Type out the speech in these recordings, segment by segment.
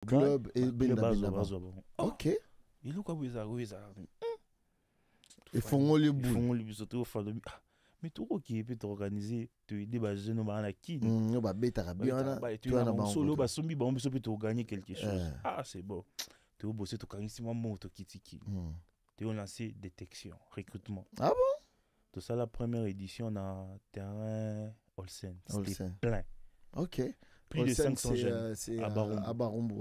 club et club Benda. bazwa. Ok. Il est quoi ça. Ils font le Ils bout. font le surtout au fond de mais tout qui peut organiser te aider ba jeune ba na qui. Ba beta bien tu as un solo ba sombi ba on peut gagner quelque chose. Ah c'est bon. Tu as bossé to kanisi moi moto kitiki. Tu as lancé détection, recrutement. Ah bon? Tout ça la première édition dans terrain Olsen. C'était plein. Ok. Plus de 500 jeunes. C'est à Barumbu.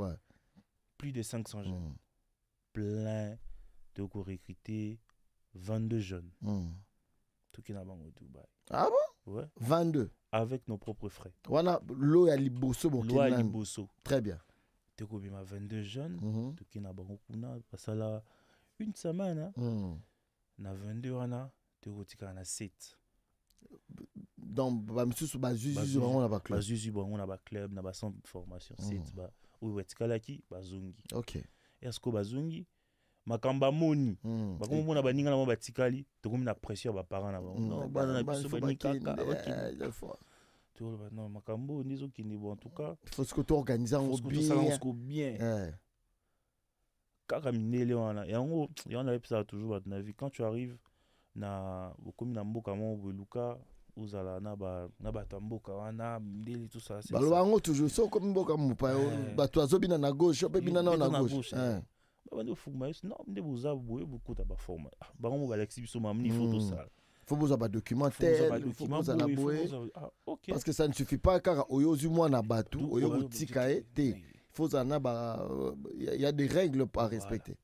Plus de 500 jeunes. Plein. Tu as recruté 22 jeunes. Tout qui n'a pas au Dubaï. Ah bon? Ouais. 22. Avec nos propres frais. Voilà, l'eau à Liboso. L'eau à Liboso. Très bien. Tu as 22 jeunes. Tout qui n'a pas au parce que là, une semaine. Na 22 ans, tu as 7. Donc, monsieur Bazuzu, on a pas club. Bazuzu, on a pas club, on a pas centre de formation. 7. Oui, tu as qui Bazungi. Ok. Est-ce que Bazungi makamba moni bakomo mona baninga na batikali to comme na pression ba parents na non bana na biso banika tu vois non makambo nizo kini bon en tout cas il faut que tu organises en bien kaka minele wana yango yana episa toujours na vie quand tu arrives na comme na mboka mo beluka uzala na ba tamboka wana ndeli tout ça c'est balobango toujours so comme mboka mopa bato azobina na gauche pe bina na gauche bande fuma non nde boza boye beaucoup ta ba forma ba mo ba lexi biso mamni photo ça faut vous avoir documentaire faut vous la boye parce que ça ne suffit pas car oyozu moi na batu oyo tikae te faut en ba il y a des règles à respecter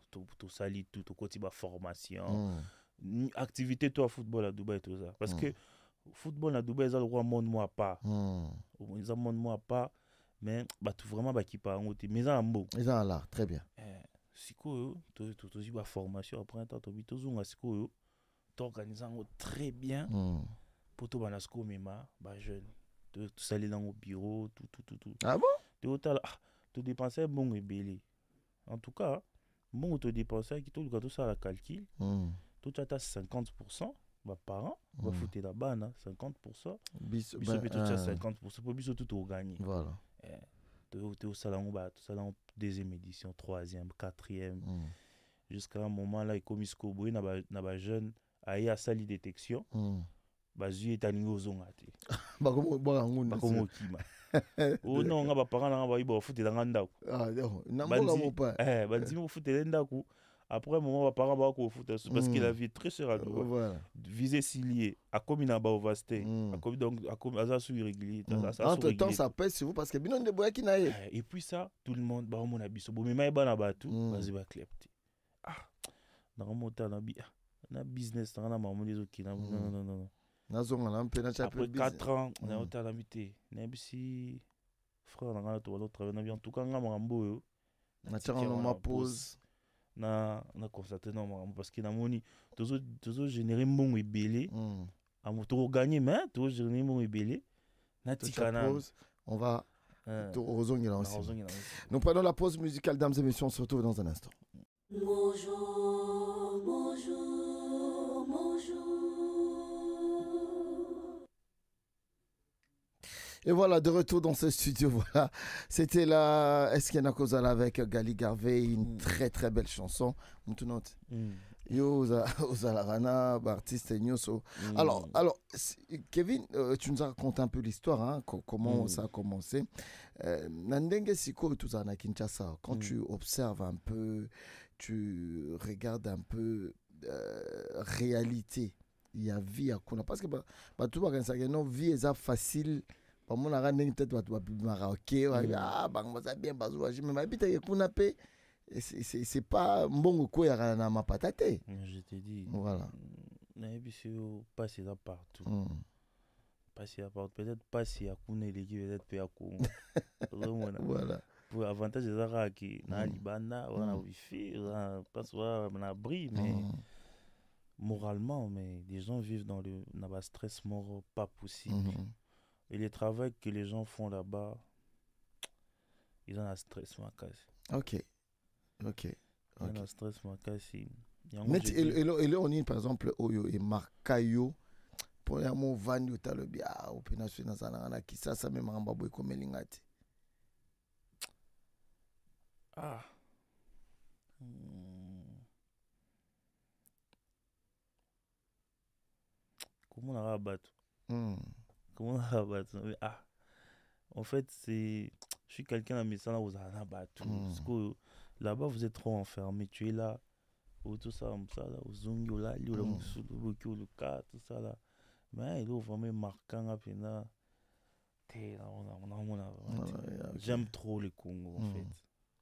tout sali tout côté ba formation activité toi football à Dubaï tout ça parce que football à Dubaï ça le roi monde moi pas ils ont monde moi pas mais bah tout vraiment bah qui pas en côté mais ça en ils ont là très bien siko to ba formation après temps to bitozunga siko to organisant très bien pour to bana siko mema ba jeune to saler dans au bureau tout ah bon to dépenser bon et belé en tout cas bon to dépenser qui tout le ça la calcul tout tu as 50% bah parents va foutre là-bas 50% biso peut 50% pour biso tout gagner voilà tu au salon deuxième édition troisième quatrième jusqu'à un moment là il comme isko boy na ba jeune aïe à sali détection bazu etalingi ozonga te bakomo kima oh non nga ba parents nga ba ibo foutre dans ndako na mboka mopa bandimi foutre ndako après un moment, mes parents vont au foot parce qu'il a vie très sérieuse. Voilà. Visé s'ilier, à comme il n'a pas vasté, donc à comme à ça sous irrégulier. Entre temps, ça pèse sur vous parce que bien on est bois qui n'aille. Et puis ça, tout le monde, bah on a biso, bon mais maïba na batu, vas-y va clepter. Ah, dans mon temps na business, na maman des autres non. Après 4 ans, on a autant d'habité. N'habiti frère, on a tout travailler en tout cas, on a mambo yo. Na tiens on ma pause. Na constaté non parce que na moni toujours générer mbongo ebelé amoto gagner mais toujours générer mbongo ebelé na tikana on va rezongira aussi. Nous prenons la pause musicale, dames et messieurs, on se retrouve dans un instant. Bonjour. Et voilà, de retour dans ce studio, voilà. C'était la Eskena Kozala avec Gali Garvey, une très très belle chanson. Yo, Ozalarana, artiste Nyoso. Alors, Kevin, tu nous as raconté un peu l'histoire, hein, comment ça a commencé. Nandenge Siko, tout ça, na Kinshasa, quand tu observes un peu, tu regardes un peu réalité, il y a vie à Kuna. Parce que, tout le monde a une vie est facile. Mon peut-être c'est pas bon quoi na ma patate. Je te dis. Voilà. Passer là partout. Passer là partout. Peut-être passer à Kuna peut-être pas à Congo. Voilà. Pour avantage des arabes qui na Libana, on a wifi, on passe on a abri mais moralement mais les gens vivent dans le stress mort pas possible. Et les travaux que les gens font là-bas, ils ont un stress macasse. Ok. Ils ont un stress macasse. Et là, on est par exemple, Oyo et Marcayo. Pour les mots, Vanyo, Talobia, au Pénation, Nazana, qui ça, même en Baboy comme Lingati. Ah. Comment on a rabattu? Comment on a rabattu? Ah. En fait, je suis quelqu'un à Messana, vous avez rabattu. Parce que là-bas, vous êtes trop enfermé. Tu es là, tout ça, là, au Zungi, au Lali, au Moussou, au Luka, tout ça là. Mais il est vraiment marquant. J'aime trop le Congo, en fait.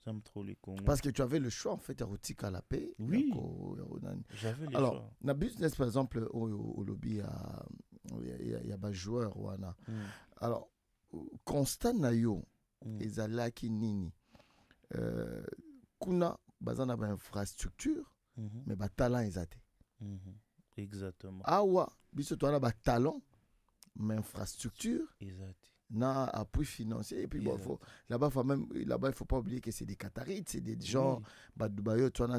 J'aime trop le Congo. Parce que tu avais le choix, en fait, à la paix. Oui. J'avais le choix. Alors, dans le business, par exemple, au lobby, il y a des joueurs. Alors, constat na yo, ezalaki nini. Kuna, bazana ba infrastructure, mais ba talent ezate. Exactement. Awa, biso toana ba talent, mais infrastructure. Exact. Na appui financier. Et puis, bon, là-bas, il faut pas oublier que c'est des Qatarites, c'est des gens,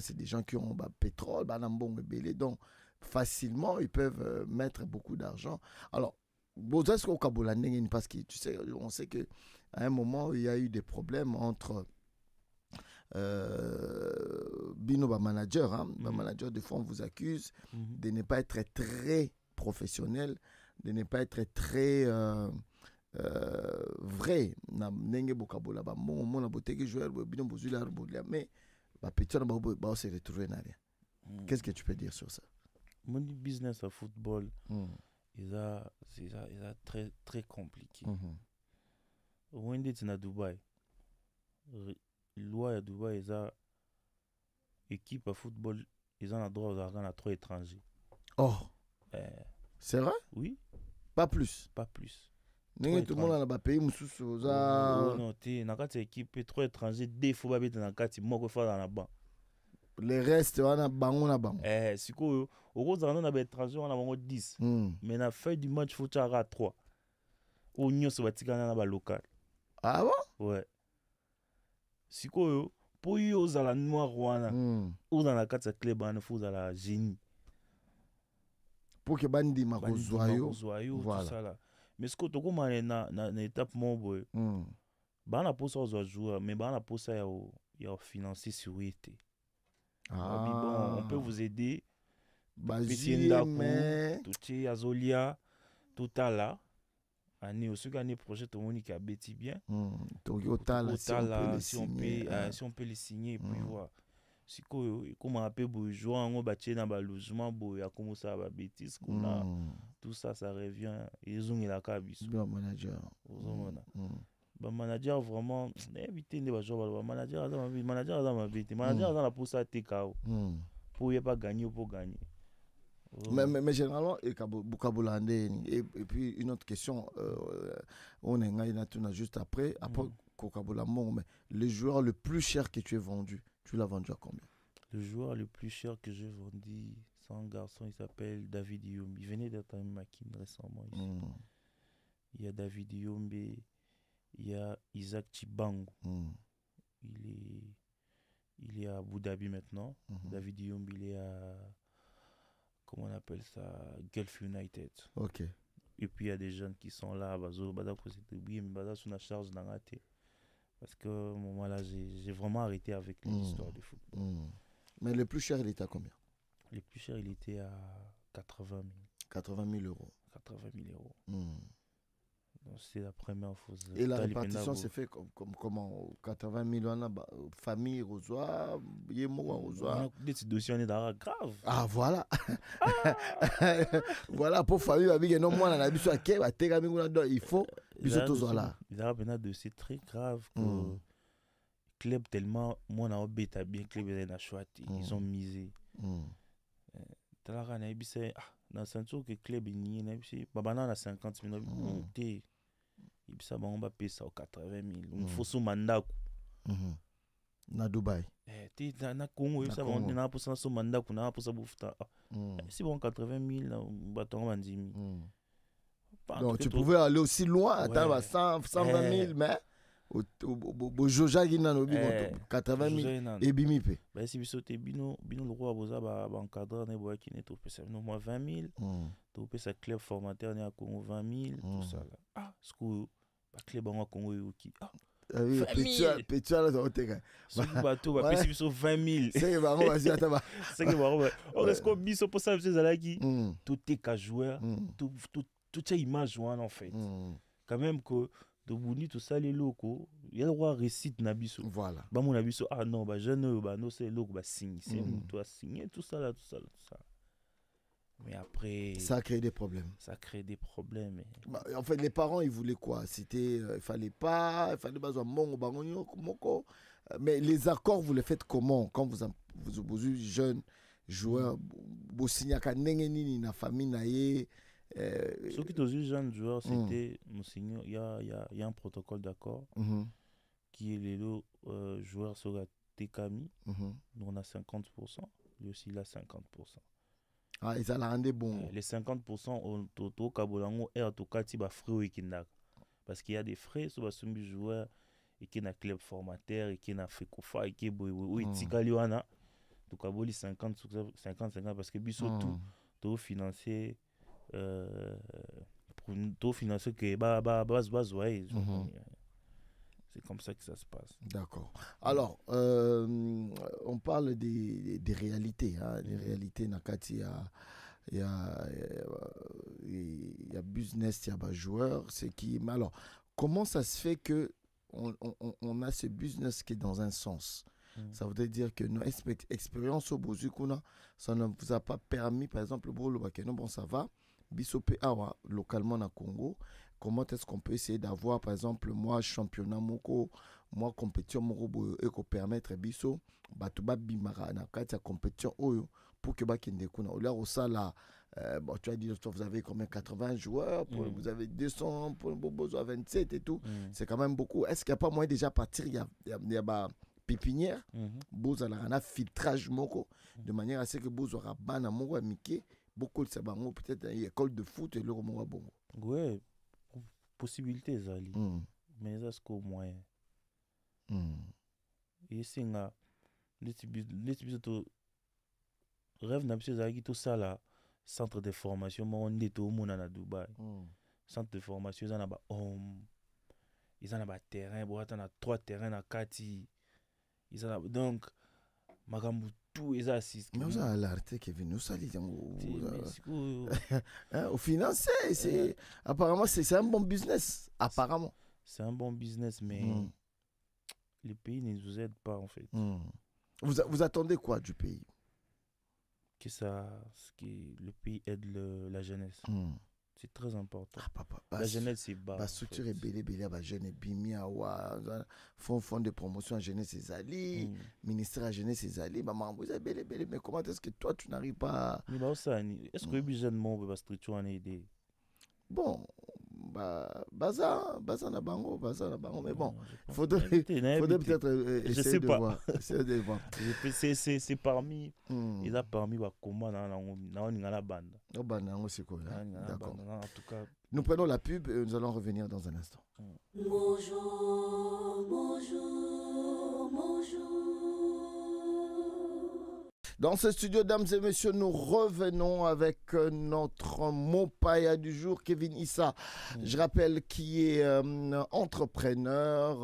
c'est des gens qui ont pétrole, donc facilement, ils peuvent mettre beaucoup d'argent. Alors, parce que tu sais, on sait qu'à un moment, il y a eu des problèmes entre Bino, manager. Manager, des fois, on vous accuse de ne pas être très professionnel, de ne pas être très... vrai na nenge bokabola ba mon boteki joueur bino bozula mais ba petit na ba se retrouver na rien. Qu'est-ce que tu peux dire sur ça? Mon business à football c'est très très compliqué. Au est na Dubaï loi à Dubaï eza équipe à football ils ont le droit d'argent à 3 étrangers. Oh, c'est vrai? Oui, pas plus. Tout le monde dans le pays mususu non te na kati équipe 3 étrangers deux fois babeta na kati moko fa dans la banc. Les restes wana bango na bango. Sikoyo okozana na ba étrangers wana bango 10. Mais na fin du match faut tchara 3. O nyoso batikana na ba local. Ah bon? Ouais. Sikoyo po yo zala noir wana. O dans la kati ya club wana faut zala génie. Pour que bandi makozwayo voilà. Tout ça là. Mais ce que tu as na étape mobile, bana posa aux joueurs, mais bana posa ya financer sur été. Bon, on peut vous aider. Mais tout Azolia, tout là. Année au second année projet tout le monde qui a bêti bien. Si on peut les signer et puis voir. Si comme on appelle bourgeois, on va tirer dans le logement, boy, comme ça va bêtise qu'on a. Tout ça, ça revient. Ils ont la cabine. Manager. Manager vraiment éviter les joueurs. Manager dans ma bête. Manager dans la pousse à TKO. Pour ne pas gagner ou pour gagner. Mais généralement, et puis une autre question, on est juste après mais le joueur le plus cher que tu as vendu, tu l'as vendu à combien? Le joueur le plus cher que j'ai vendu, c'est un garçon, il s'appelle David Yombe. Il venait d'être un maquin récemment ici. Il y a David Yombe, il y a Isaac Chibango. Il est à Abu Dhabi maintenant. David Yombe, il est à... Comment on appelle ça? Gulf United. Ok. Et puis il y a des jeunes qui sont là, mais sur la charge dans la tête. Parce que au moment là, j'ai vraiment arrêté avec l'histoire du football. Mais le plus cher, il était à combien? Le plus cher, il était à 80 000. 80 000 euros. 80 000 euros. Donc c'est la première fois. Et la répartition s'est fait comment? 80 000 euros, famille, Rosoir, Yémo, Rosoir. Des dossiers, on est dans grave. Ah, voilà. Voilà, pour famille, non, moi, on a vu il faut. Il y a un dossier très grave que club tellement, moi, on a bêta bien, club est choisi. Ils ont misé. Talara na ebise na santo que club ni na ebise babana na 50 000 te ibisa ba on ba pesa 80 000 faut so mandaku na Dubaï te na Congo ibisa ba na posa so mandaku na posa bufuta si bon 80 000 ba tonga 10 000. Donc tu pouvais aller aussi loin attendre 120 000 mais au Joja qui n'a 80 000 et bimipe. Ben si biso te bino le roi boza ba encadreur ne boya qui ne to pesa no moins 20 000 to pesa club formateur ne a Congo 20 000 tout ça là. Ah ce que ba club en Congo yoki Ah oui, 20 000. Pétua, là, dans le Ce bateau va payer sur 20 000. C'est marrant, vas-y, attends. C'est que marrant. On reste comme biso pour ça, c'est Zalaki. Tout est qu'à joueur, toute cette image, en fait. Quand même que de Bouni, tout ça, les locaux, il y a le droit récite Nabiso. Voilà. Bah, mon Nabiso, ah non, bah, jeune, bah, non, c'est l'eau, bah, signe, c'est toi, signer, tout ça, là, tout ça, là, tout ça. Mais après. Ça a créé des problèmes. Ça crée des problèmes. Et... Bah, en fait, les parents, ils voulaient quoi? C'était. Il fallait pas besoin de mais les accords, vous les faites comment? Quand vous êtes jeune joueur, vous signez qu'à Nengeni, na famille, naïe. Ceux qui sont jeunes joueurs, c'était. Il y a un protocole d'accord qui est les joueurs sur la TKMI. Nous, on a 50%. Lui aussi, il a 50%. Ah, ils allaient rendre bon. Les 50% au Kabolango et au Kati, bah, frais au Ikindak. Parce qu'il y a des frais sur les joueurs et qui a club formateur et qui a fait Kofa et qui est Tikaliwana. Donc, il y a 50-50 parce que Bisso tout financé. Tout financé que base ouais. C'est comme ça que ça se passe. D'accord. Alors, on parle des réalités. Hein, des réalités, Nakati, il y a business, il y a joueur. Mais alors, comment ça se fait que on a ce business qui est dans un sens? Ça voudrait dire que nos expériences au Bozukuna, ça ne vous a pas permis, par exemple, bon, ça va, Bisopé Awa, localement au Congo. Comment est-ce qu'on peut essayer d'avoir, par exemple, moi, championnat moko, moi, compétition moko, et qu'on permettre biso, batuba bimara, na kati ya compétition oyo, pour que bakende kuna. Là, au ça, là, bon, tu as dit, vous avez combien, 80 joueurs, vous avez 200, pour Bobozo à 27 et tout. C'est quand même beaucoup. Est-ce qu'il n'y a pas moyen déjà partir, il y a pépinière, Bozo a un filtrage moko, de manière à ce que Bozo aura ban à moko à Mickey, beaucoup de sabango, peut-être une école de foot et le moko bongo. Ouais. Possibilité zali mais ça c'est au moyen et c'est nga les to rêve na biso zali tout ça là centre de formation mo on est au mona na Dubaï centre de formation ils en a ba ils en a ba terrain bo ata na 3 terrains na kati ils en a donc makambu tout ils assistent mais vous avez l'arté qui vient nous salir au financier c'est apparemment c'est un bon business apparemment c'est un bon business mais les pays ne nous aident pas en fait. Vous attendez quoi du pays? Que le pays aide la jeunesse. C'est très important. La jeunesse, c'est bas. La structure est belle, la jeunesse est bimia, fonds de promotion à jeunesse, c'est Ali, ministère à jeunesse, c'est Ali. Vous êtes belle, mais comment est-ce que toi, tu n'arrives pas à... Est-ce que les jeunes membres de la structure en aidé? Bon, baza na bango, mais bon, faudrait peut-être essayer de voir. C'est parmi, il a parmi comment dans la bande. D'accord. En tout cas, nous prenons la pub et nous allons revenir dans un instant. Bonjour, bonjour, bonjour. Dans ce studio, dames et messieurs, nous revenons avec notre Mopaya du jour, Kevin Issa. Je rappelle qui est entrepreneur.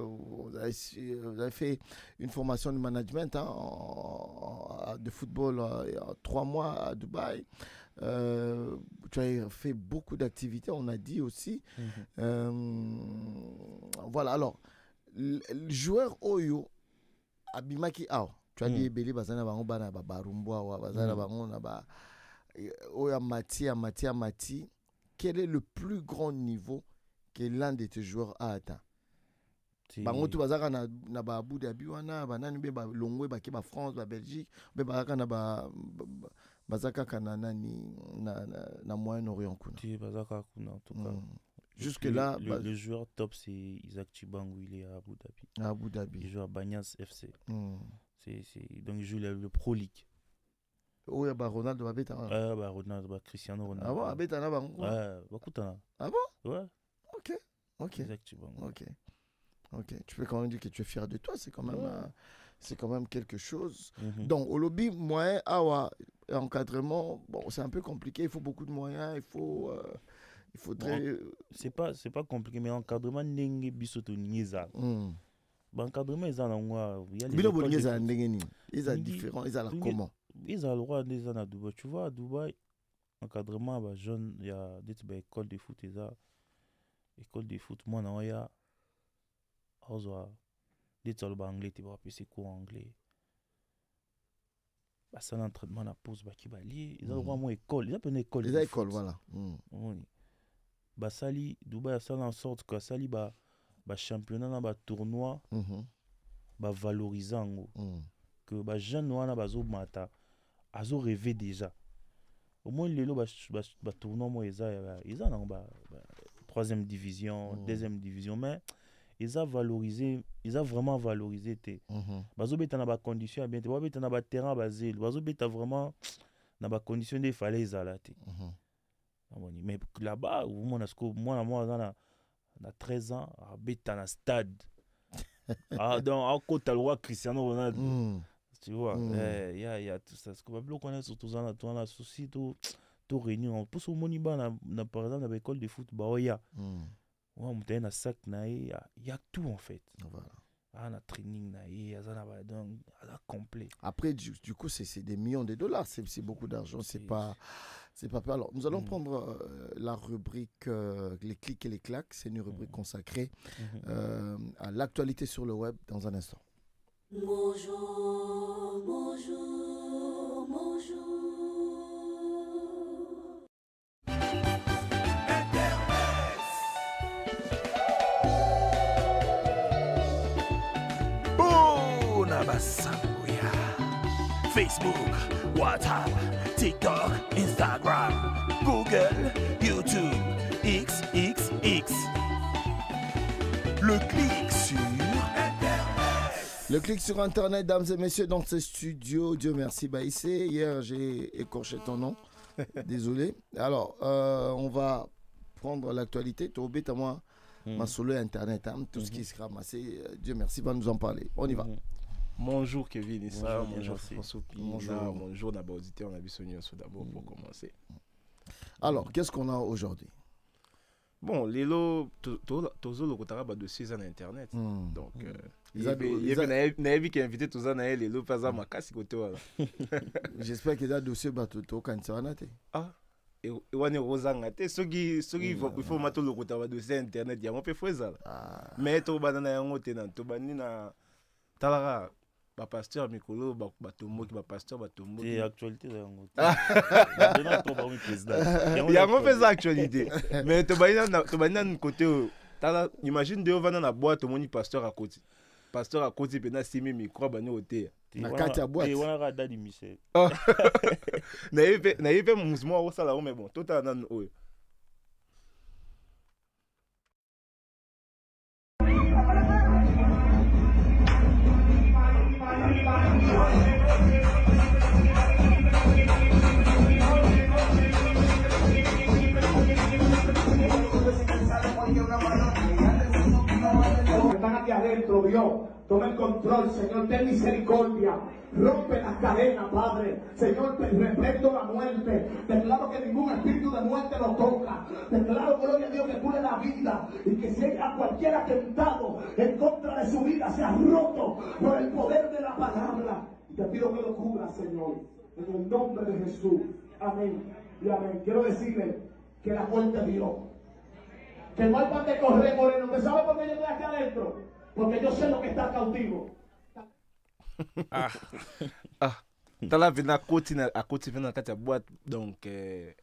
Vous avez fait une formation de management de football il y a 3 mois à Dubaï. Tu as fait beaucoup d'activités, on a dit aussi. Voilà, alors, le joueur Oyo, Abimaki Ao. Tu as dit Beli Bazana Bango Bana Barumboa, Bazana Bango Naba Oya Mati. Quel est le plus grand niveau que l'un de tes joueurs a atteint? Bango tu bazaka na Abu Dhabi wana banani be ba Longwe ba ke ba France ba Belgique be bazaka na bazaka kana nani na Moyen-Orient kuna. Tu bazaka kuna en tout cas. Jusque là le joueur top c'est Isaac Chibangu, il est à Abu Dhabi. À Abu Dhabi. Il joue à Banyas FC. Donc il joue le Pro League. Oh, il y a Ronaldo Babeta. Ronaldo, Cristiano Ronaldo. Ah bon, Babeta na bango. Ah bon? Ouais. Ok. Exactement. Ok. Tu peux quand même dire que tu es fier de toi, c'est quand même quelque chose. Donc au lobby moyen encadrement, bon, c'est un peu compliqué, il faut beaucoup de moyens, Il faudrait... C'est pas compliqué, mais encadrement n'est biso to ningeza. Encadrement ils ont Bilo boningeza ndengeni. Ils sont différents, ils ont comment? Ils ont le droit des à Dubaï. Tu vois à Dubaï encadrement bah jeune, il y a des écoles de foot école de foot moi non il y a des le anglais tu vas passer cours anglais. Bah ça l'entraînement la pause bah qui bali, ils ont le droit moi école, ils appellent une école. Les écoles voilà. Bah sali Dubaï ça en sorte que sali bah championnat na bah tournoi bah valorisant que bah jeune wana bazo mata azo rêver déjà au moins les bah tournoi moi ils ont bah troisième division deuxième division mais ils ont vraiment valorisé te bazo beta na ba condition bien te ba beta na ba terrain basé bazo beta vraiment na ba condition des falaises là te mais là-bas moi na 13 ans à beta na stade donc à côté le roi Cristiano Ronaldo tu vois il y a tout ça ce que pas qu'on est surtout dans la souci tout réunion pour ce moniba na par exemple dans l'école de foot bah il y a on a un sac il y a tout en fait voilà un training donc complet. Après du coup c'est des millions de dollars, c'est beaucoup d'argent, c'est pas peu. Alors nous allons prendre la rubrique les clics et les claques, c'est une rubrique consacrée à l'actualité sur le web dans un instant. Bonjour, bonjour, bonjour. Facebook, WhatsApp, TikTok, Instagram, Google, YouTube, XXX. Le clic sur Internet. Le clic sur Internet, dames et messieurs, dans ce studio. Dieu merci, Baïssé. Hier, j'ai écorché ton nom. Désolé. Alors, on va prendre l'actualité. Tu as moi, ma solo Internet, tout ce qui se ramassé. Dieu merci, va nous en parler. On y va. Bonjour Kevin et ça, bonjour François bonjour d'abord auditeur, on a vu Sonia d'abord pour commencer. Alors, qu'est-ce qu'on a aujourd'hui? Bon, Lelo, Tozo le Kotara de 6 ans Internet. Donc, il y avait qui a invité Tozo à Lelo, pas à ma casse côté. J'espère qu'il y a un dossier bateau quand ça va. Ah, et on est rosangate, ceux qui il faut mater le Kotara de 6 Internet, il y a un peu de ça. Mais tu vas dans un tenant, tu vas dans Talara. Pasteur Mikolo, Batombo, pasteur Batombo. C'est actualité. Il y a un peu d'actualité. Mais tu vas dans côté. Imagine de dans la boîte, au monde pasteur à côté. Pasteur à côté, il y a 6 micros à côté. La carte à boîte. Et on a radar du Michel. N'a pas mouvement au salon, mais bon, tout à l'heure. Están aquí adentro, Dios. Toma el control, Señor, ten misericordia. Rompe las cadenas, Padre. Señor, reprendo la muerte. Declaro que ningún espíritu de muerte lo toca. Declaro, gloria a Dios, que cure la vida. Y que si a cualquier atentado en contra de su vida sea roto por el poder de la palabra. Y te pido que lo cubra, Señor. En el nombre de Jesús. Amén. Y amén. Quiero decirle que la muerte dio. Que no hay para qué correr, Moreno. ¿Usted sabe por qué yo estoy aquí adentro? Porque yo sé lo que está cautivo. Tala vena côté à côté vena kati boîte donc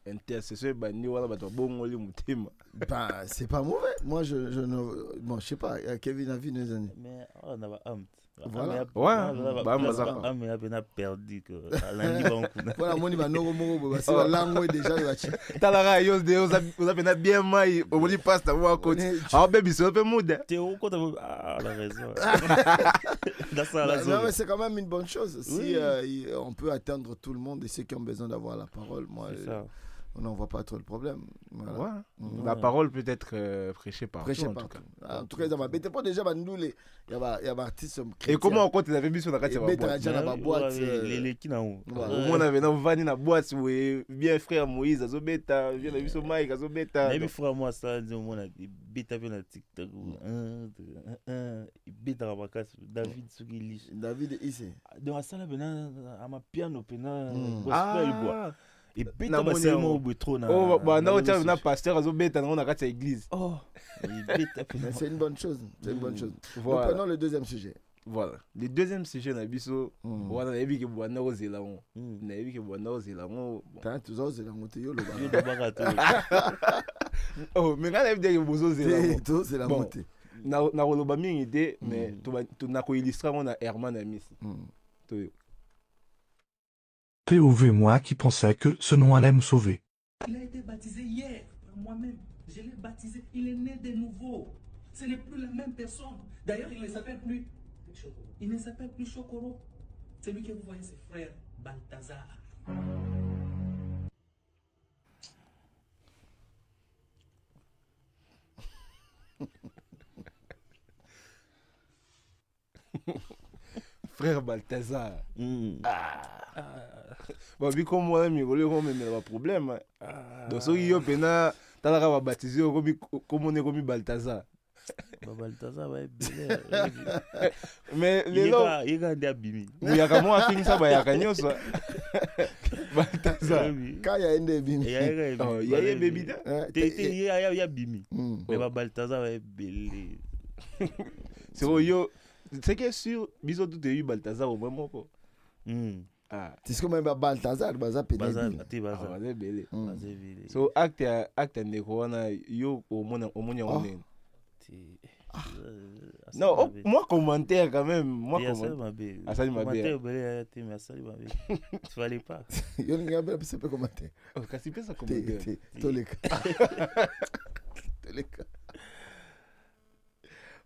intercesseur bani wala bato bongoli mutima. Bah c'est pas mauvais. Moi je ne bon je sais pas Kevin a vu nos années. Mais on a honte. Voilà. Ouais. Bah mazaka. Mais a bien perdu que lundi banco. Voilà moni ba noro moko c'est la langue déjà va. Tala yo de vous avez bien mai au moni passe à côté. Ah baby c'est un peu moude. Tu au côté la raison. Non mais c'est quand même une bonne chose si on peut atteindre tout le monde et ceux qui ont besoin d'avoir la parole. Moi on n'en voit pas trop le problème. Voilà. Ouais. Mhm. La parole peut être prêchée partout. Prêcher en tout partout. cas. En tout cas, mais t'es pas déjà il y a un artiste Et chrétien. comment on compte les avait mis sur la carte Et de mettre boîte? déjà dans ma boîte. Les qui n'ont. Voilà. Au moins, on avait dans Vani na boîte, oui, bien frère Moïse, Azobeta, bien la vie sur Mike, Azobeta. Mais frère, moi, ça, on a des bêta bien la TikTok. Bêta à ma casse. David, ce qui lit. David ici. Dans la salle, à ma piano, pena, Ah, gospel, bois. Et bêta, Na bah, c'est monnaie, moi, trop. oh, bah, non, tu as un pasteur, Azobeta, on a raté l'église. Oh, bêta, Mais c'est une bonne chose. C'est une bonne chose. Voilà. Donc, prenons le deuxième sujet. Voilà. Le deuxième sujet, on a vu ça. On a vu que Boana Ozela. On a vu que Boana Ozela. T'as tous osé la montée. Yo, le Yo, de barato. Oh, mais quand on a vu que Bozo Zela. Tout, c'est la Bon. montée. Na roloba mingi idée, mais tu n'as pas illustré mon Herman Amis. POV moi qui pensais que ce nom allait me sauver. Il a été baptisé hier par moi-même. Je l'ai baptisé. Il est né de nouveau. Ce n'est plus la même personne. D'ailleurs, il ne s'appelle plus Chokoro. Il ne s'appelle plus Chokoro. Celui que vous voyez, c'est frère Balthazar. Frère Balthazar. Bon, vu comme moi, je me problème. Donc, si yo pena, tu as baptisé comme on est comme Balthazar. Balthazar va être belle. Mais les gens, Il y a des abîmés. il y a comment à finir ça, il y a quand ça. Balthazar. Quand il y a un début. Il y a Oh, il y a un bébé là. Il y a bimi. Mm. Mais Balthazar va être belle. C'est vrai, yo. C'est que sûr, bisous tout est eu Balthazar au moment quoi. Ah, C'est comme un Balthazar, Bazar Bazar, Pénébi. ati Bazar. c'est belle. Bazar vile. So acte ne koana yo au monde on est. Non, oh, moi commentaire quand même, moi commentaire. Asali ma belle. Tu fallait pas. Yo n'ai pas c'est pas commenter. Oh, kasi pesa commentaire. Tous les cas. Tous les cas.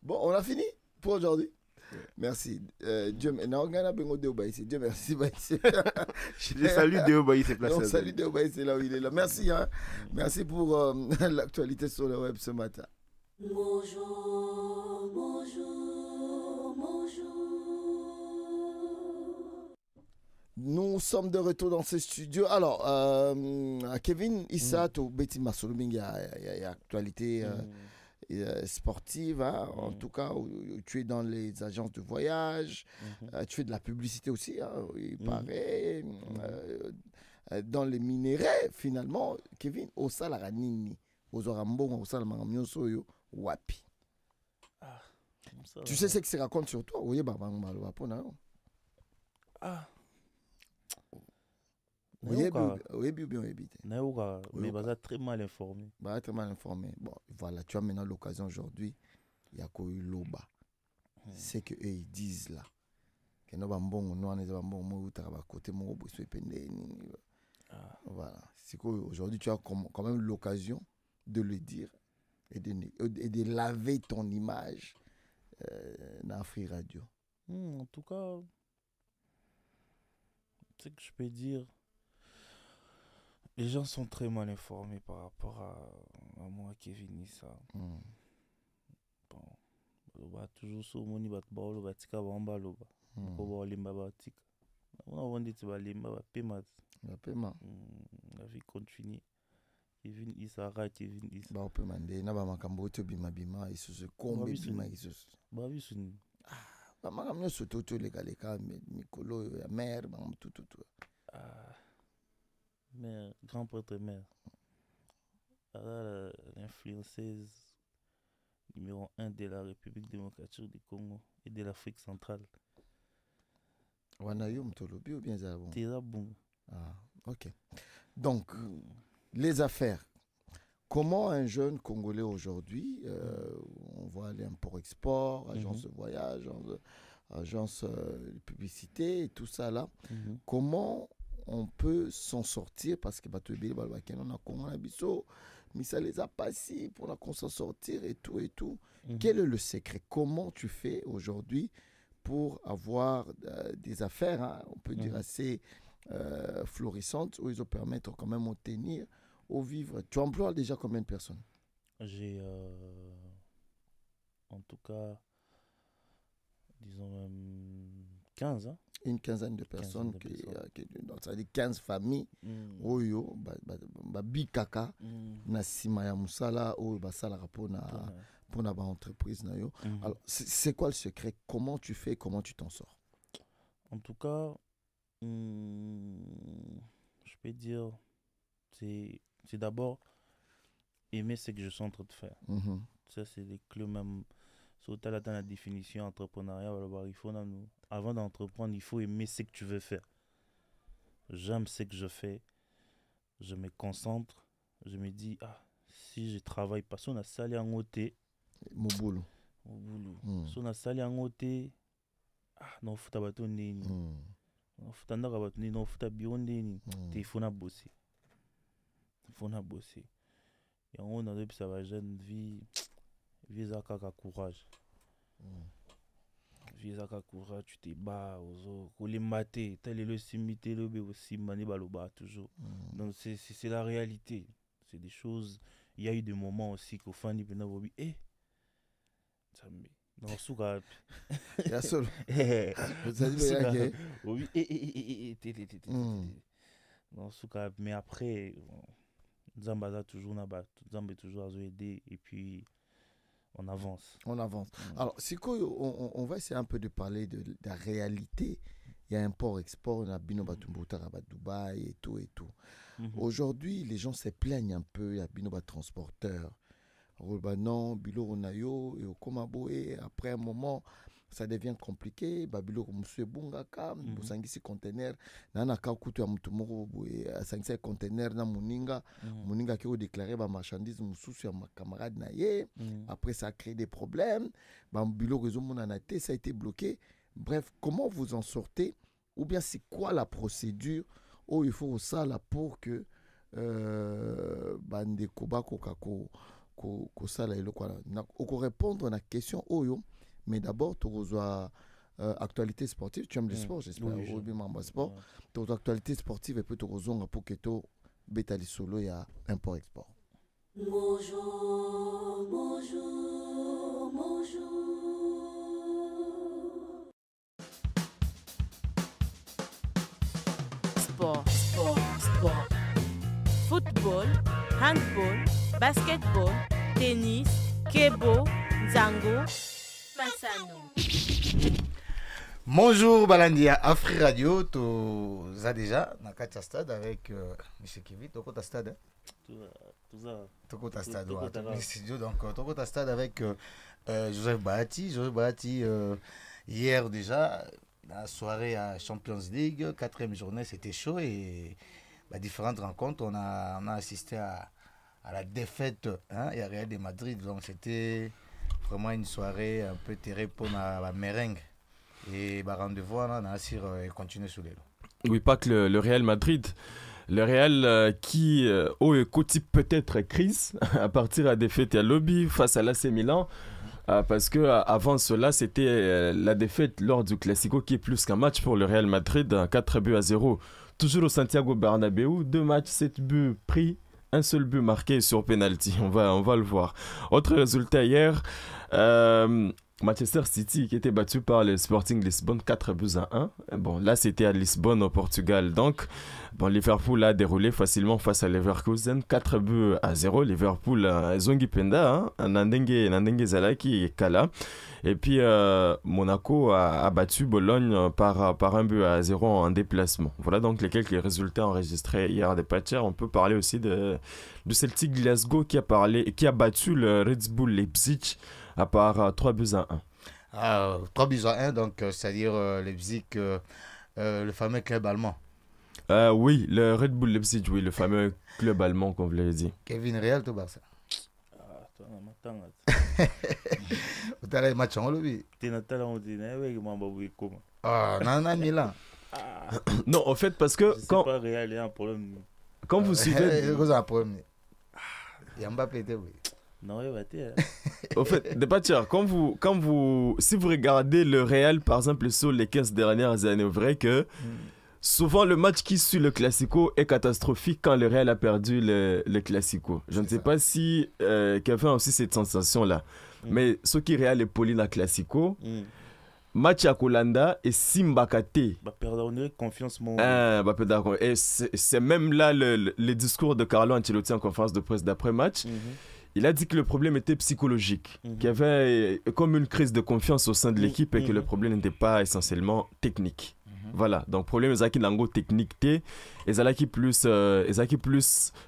Bon, on a fini pour aujourd'hui. Merci. Dieu merci. Dieu merci. Je salue Déo Baï, c'est placé. On salue Déo Baï, c'est là où il est là. Merci. Hein. Merci pour l'actualité sur le web ce matin. Bonjour, bonjour, bonjour. Nous sommes de retour dans ce studio. Alors, Kevin Issa, tu Betty Massoluming, il y a actualité sportive. Hein, en tout cas, tu es dans les agences de voyage. Tu fais de la publicité aussi, hein, il paraît. Dans les minéraux, finalement, Kevin, au Salara Nini, aux Orambon, au Salamanga Myosoyo, Wapi. Tu sais ce qui se raconte sur toi? Oui, oui, mais Baza très mal informé. Très mal informé. Bon, voilà, tu as maintenant l'occasion aujourd'hui. Il y a quoi eu Loba. C'est que eux ils disent là. Que nous avons bon, nous avons bon, côté mon voilà. C'est qu'aujourd'hui tu as quand même l'occasion de le dire et de laver ton image dans Free Radio. En tout cas, ce que je peux dire, les gens sont très mal informés par rapport à moi, Kevin Issa. Bon, bah toujours sur mon niveau de ball, bah tika bamba loba. Ko ba limba ba tika. On a dit tu vas limba ba paiement. Ba paiement. La vie continue. Kevin Issa ra Kevin Issa. Ba paiement de na ba makambo to bima bima isusu kombe bima isusu. Ba bisuni. Ba makambo soto to leka mikolo ya mère ba tout. Mère, grand prêtre mère. L'influenceuse numéro 1 de la République démocratique du Congo et de l'Afrique centrale. Wanayum Tolobi ou bien Zabon? Térabon. Ah, ok. Donc, les affaires. Comment un jeune Congolais aujourd'hui, on voit l'import-export, agence de voyage, agence de publicité et tout ça là, comment on peut s'en sortir parce que on a Congo biso mais ça les a passés pour qu'on s'en sortir et tout. Quel est le secret? Comment tu fais aujourd'hui pour avoir des affaires, hein, on peut dire assez florissantes, où ils permettent quand même de tenir au vivre. Tu emploies déjà combien de personnes? J'ai, en tout cas, disons 15. Hein? Une quinzaine de personnes. Donc, ça veut dire 15 familles. Oyo, bikaka, na sima ya musala, oyo basalaka pour na ba entreprise na yo. Alors, c'est quoi le secret? Comment tu fais? Comment tu t'en sors? En tout cas, je peux dire, c'est d'abord aimer ce que je suis en train de faire. Ça, c'est les clés même. Surtout là, dans la définition entrepreneuriale, il faut, avant d'entreprendre, il faut aimer ce que tu veux faire. J'aime ce que je fais. Je me concentre. Je me dis, si je travaille pas, si on a salé en côté. Mon boulot. Si on a salé en côté, non, faut t'abattre nini. Non, faut t'abattre nini. Non, faut t'abattre nini. Il faut na bosser. Il faut na bosser. Et on a depuis sa jeune vie. Visa kaka courage. Visa kaka courage, tu te bats aux les matés, tel est le simité le bé aussi mané baloba toujours. Donc c'est la réalité. C'est des choses, il y a eu des moments aussi qu'au fin du pena bobi ça me non souka. Il y a seul. Oui non souka mais après Zamba toujours na ba, Zamba toujours à aider et puis on avance. Alors, Siko, on va essayer un peu de parler de la réalité. Il y a import-export, on a Binoba Tumbota, Rabat Dubaï et tout et tout. Aujourd'hui, les gens se plaignent un peu. Il y a Binoba Transporteur. Non, Bilo Onayo et Okomaboé. Après un moment, ça devient compliqué. Babilo Moussoué Bungaka, Boussangisi conteneur. Nana Kakutu Amutumoro, Sangisi conteneur, na Muninga. Muninga qui a déclaré ma marchandise Moussou sur ma camarade Naye. Après, ça a créé des problèmes. Babilo Réseau Monanaté, ça a été bloqué. Bref, comment vous en sortez? Ou bien c'est quoi la procédure? Oh, il faut ça là pour que Bande Kobako Kako. Ça là, on peut répondre à la question Oyo. Mais d'abord, tu reçois actualité sportive. Tu aimes le sport, j'espère. Oui, sport. Tu actualité sportive et puis tu reçois pour que tu bétali solo et import-export. Bonjour, bonjour, bonjour. Sport. Football, handball, basketball, tennis, kebo, zango, Massano. Bonjour Balandia, Afri Radio, tu as déjà dans le stade avec M. Kevin, tu as stade. Stade, donc tu as stade avec Joseph Bahati. Hier déjà, la soirée à Champions League, 4e journée, c'était chaud et différentes rencontres, on a assisté à la défaite et à Real de Madrid, donc c'était vraiment une soirée un peu terrible pour la merengue. Et rendez-vous, on a essayé de continuer sur les lots. Oui, pas que le Real Madrid. Le Real qui côté peut-être crise à partir de la défaite à lobby face à l'AC Milan. Parce que avant cela, c'était la défaite lors du Classico qui est plus qu'un match pour le Real Madrid, 4-0. Toujours au Santiago Bernabéu, 2 matchs, 7 buts pris. Un seul but marqué sur penalty, on va le voir. Autre résultat hier, Manchester City qui était battu par le Sporting Lisbonne 4-1. Bon, là c'était à Lisbonne au Portugal. Donc, Liverpool a déroulé facilement face à Leverkusen 4-0. Liverpool, Zongi Penda, Nandenge Zalaki et Kala. Et puis Monaco a battu Bologne par 1-0 en déplacement. Voilà donc les quelques résultats enregistrés hier des Patchers. On peut parler aussi de Celtic Glasgow qui a battu le Red Bull Leipzig à part 3-1. 3-1, donc c'est-à-dire Leipzig, le fameux club allemand. Oui, le Red Bull Leipzig, oui, le fameux club allemand qu'on vous l'avait dit. Kevin Real, tout Barça. Tu as les matchs en lobby. Milan. Non, en fait, parce que quand vous suivez. Il y a un problème. Il y a Mbappé, oui. Non, il va être. Au fait, si vous regardez le Real, par exemple, sur les 15 dernières années, c'est vrai que souvent le match qui suit le Classico est catastrophique quand le Real a perdu le Classico. Je ne sais pas si Kevin a aussi cette sensation-là. Mais ce qui est Real est poli dans le Classico, match à Kolanda et Simbakate. Perdre confiance, mon. Et c'est même là le discours de Carlo Ancelotti en conférence de presse d'après-match. Il a dit que le problème était psychologique, qu'il y avait comme une crise de confiance au sein de l'équipe et que le problème n'était pas essentiellement technique. Voilà, donc problème est nango technique et qui plus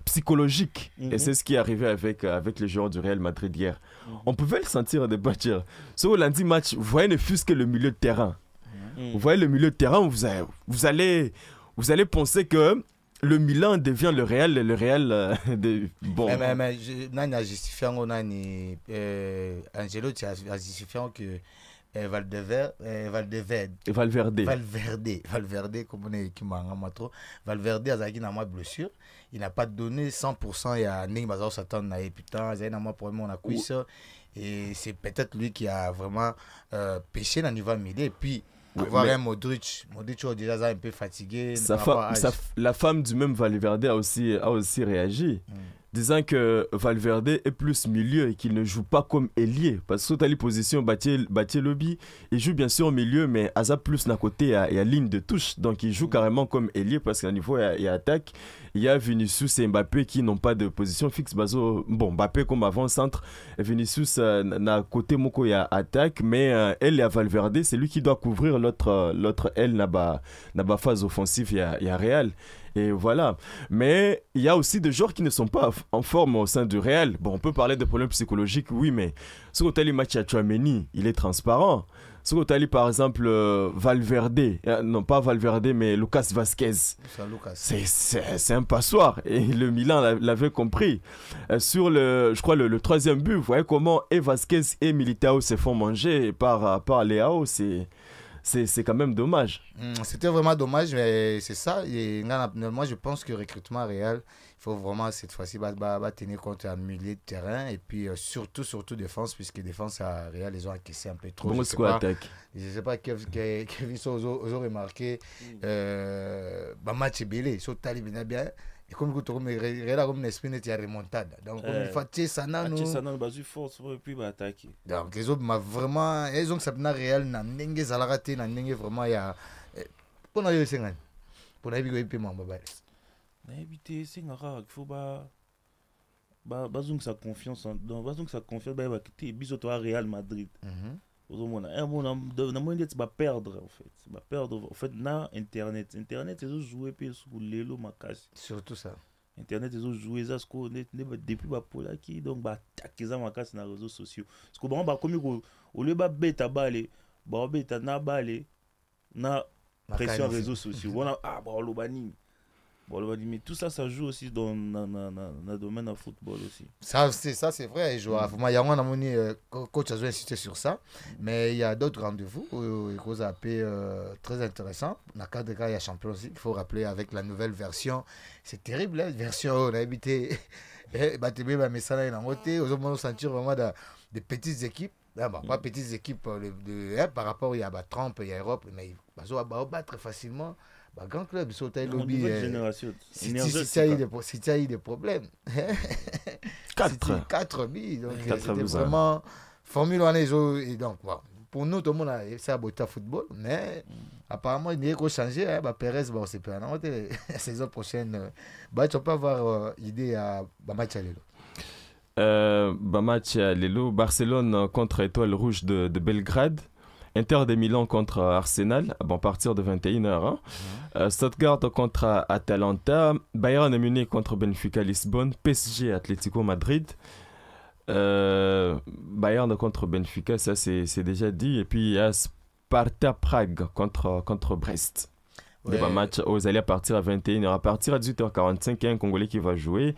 psychologique. Et c'est ce qui est arrivé avec les joueurs du Real Madrid hier. On pouvait le sentir de bâtir. Sur le lundi match, vous voyez ne fût-ce que le milieu de terrain. Vous voyez le milieu de terrain, vous allez penser que le Milan devient le Real bon. Mais on a justifié Angelo, tu as justifié que Valverde, comme on est qui m'a trop. Valverde a eu une blessure. Il n'a pas donné 100%. Il y a Ning Bazar Satan na putain, il y a un problème on a couillé ça et c'est peut-être lui qui a vraiment péché dans le niveau milieu et puis avoir un Modric déjà un peu fatigué. La femme du même Valverde a aussi réagi. Disant que Valverde est plus milieu et qu'il ne joue pas comme ailier. Parce que sur la position, Batié Lobby, il joue bien sûr au milieu, mais Aza plus d'un côté, il y a ligne de touche. Donc il joue carrément comme ailier parce qu'à niveau, il y a attaque. Il y a Vinicius et Mbappé qui n'ont pas de position fixe. Mbappé comme avant-centre. Vinicius, n'a côté Moko, il y a attaque. Mais elle, il y a Valverde. C'est lui qui doit couvrir l'autre elle, n'a pas phase offensive, il y a Real. Et voilà. Mais il y a aussi des joueurs qui ne sont pas en forme au sein du Real. Bon, on peut parler de problèmes psychologiques, oui, mais ce que tu as lu match à Tchouaméni, il est transparent. Ce que tu as lu par exemple Valverde, non pas Valverde, mais Lucas Vazquez. C'est un passoire. Et le Milan l'avait compris. Sur je crois le troisième but, vous voyez comment Vazquez et Militao se font manger par Leao. C'est quand même dommage. C'était vraiment dommage, mais c'est ça. Et moi, je pense que le recrutement réel, il faut vraiment cette fois-ci tenir compte à milieu de terrain et puis surtout défense, puisque défense à Real, ils ont encaissé un peu trop. Bon, c'est quoi attaque? Je ne sais pas Kevin ont remarqué. Match est belé, sur Tali bien. Et comme vous trouvez, Real a une esprit de remontada. Donc, comme il faut tirer ça, nous basu force et puis attaquer. Donc, les autres, vraiment, ils ont que ça n'a Real, n'a n'engue Zalarate, n'a n'engue vraiment, il y a. Pour nous, c'est un. Pour nous, il y a un paiement. N'habiter, c'est rare. Il faut sa confiance. Donc, sa confiance, il va quitter. Bisous, Real Madrid. On va perdre en fait na internet ils jouer puis sur lelo makasi surtout ça internet ils jouer ça depuis polaki donc attaquer ça makasi na réseaux sociaux parce que bon comme au lieu beta balé beta na balé na pression réseaux sociaux voilà lobani mais tout ça joue aussi dans le domaine du football aussi. Ça c'est vrai. Il y a un coach a insisté sur ça, mais il y a d'autres rendez-vous qui sont très intéressants. Dans le cadre de la Champions League, il faut rappeler avec la nouvelle version. C'est terrible, la version on a habité. Mais ça là, on sentir vraiment des petites équipes. Pas petites équipes par rapport à Trump et à l'Europe, mais ils vont battre facilement. Grand club, lobby. Si tu as eu des problèmes. 4 billes. Donc, c'était vraiment Formule 1. Et donc, pour nous, tout le monde a essayé de football. Mais apparemment, il n'y a rien changé. Perez, c'est pas la saison prochaine. Tu peux avoir idée à match à Lelo. Match à Lelo. Barcelone contre Étoile Rouge de Belgrade. Inter de Milan contre Arsenal, à partir de 21h. Stuttgart contre Atalanta, Bayern Munich contre Benfica Lisbonne, PSG Atlético Madrid, Bayern contre Benfica, ça c'est déjà dit. Et puis il y a Sparta Prague contre Brest. Des matchs aux allées à partir à 21h. À partir à 18h45, il y a un Congolais qui va jouer.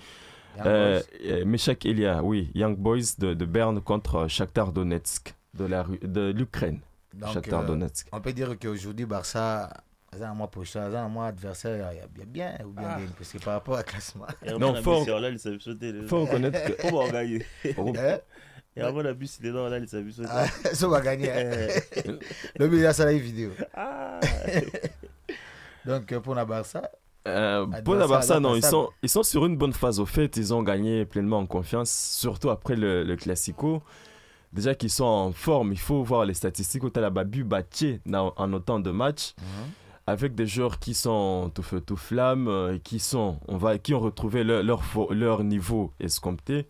Meshak Elia, oui, Young Boys de Berne contre Shakhtar Donetsk de l'Ukraine. Donc, on peut dire qu'aujourd'hui, Barça, un mois prochain, un mois adversaire, il y a bien ou bien bien, parce que par rapport à classement. Non, faut reconnaître que. On va gagner. Et avant la bus, il est dans là, il s'est vu sauter. Ça va gagner. Le milieu, ça la vidéo. Donc pour la Barça. Pour la Barça, non, ils sont sur une bonne phase au fait. Ils ont gagné pleinement en confiance, surtout après le Classico. Déjà qu'ils sont en forme, il faut voir les statistiques. Au Babu Baché en autant de matchs, avec des joueurs qui sont tout feu tout flamme, qui ont retrouvé leur niveau escompté.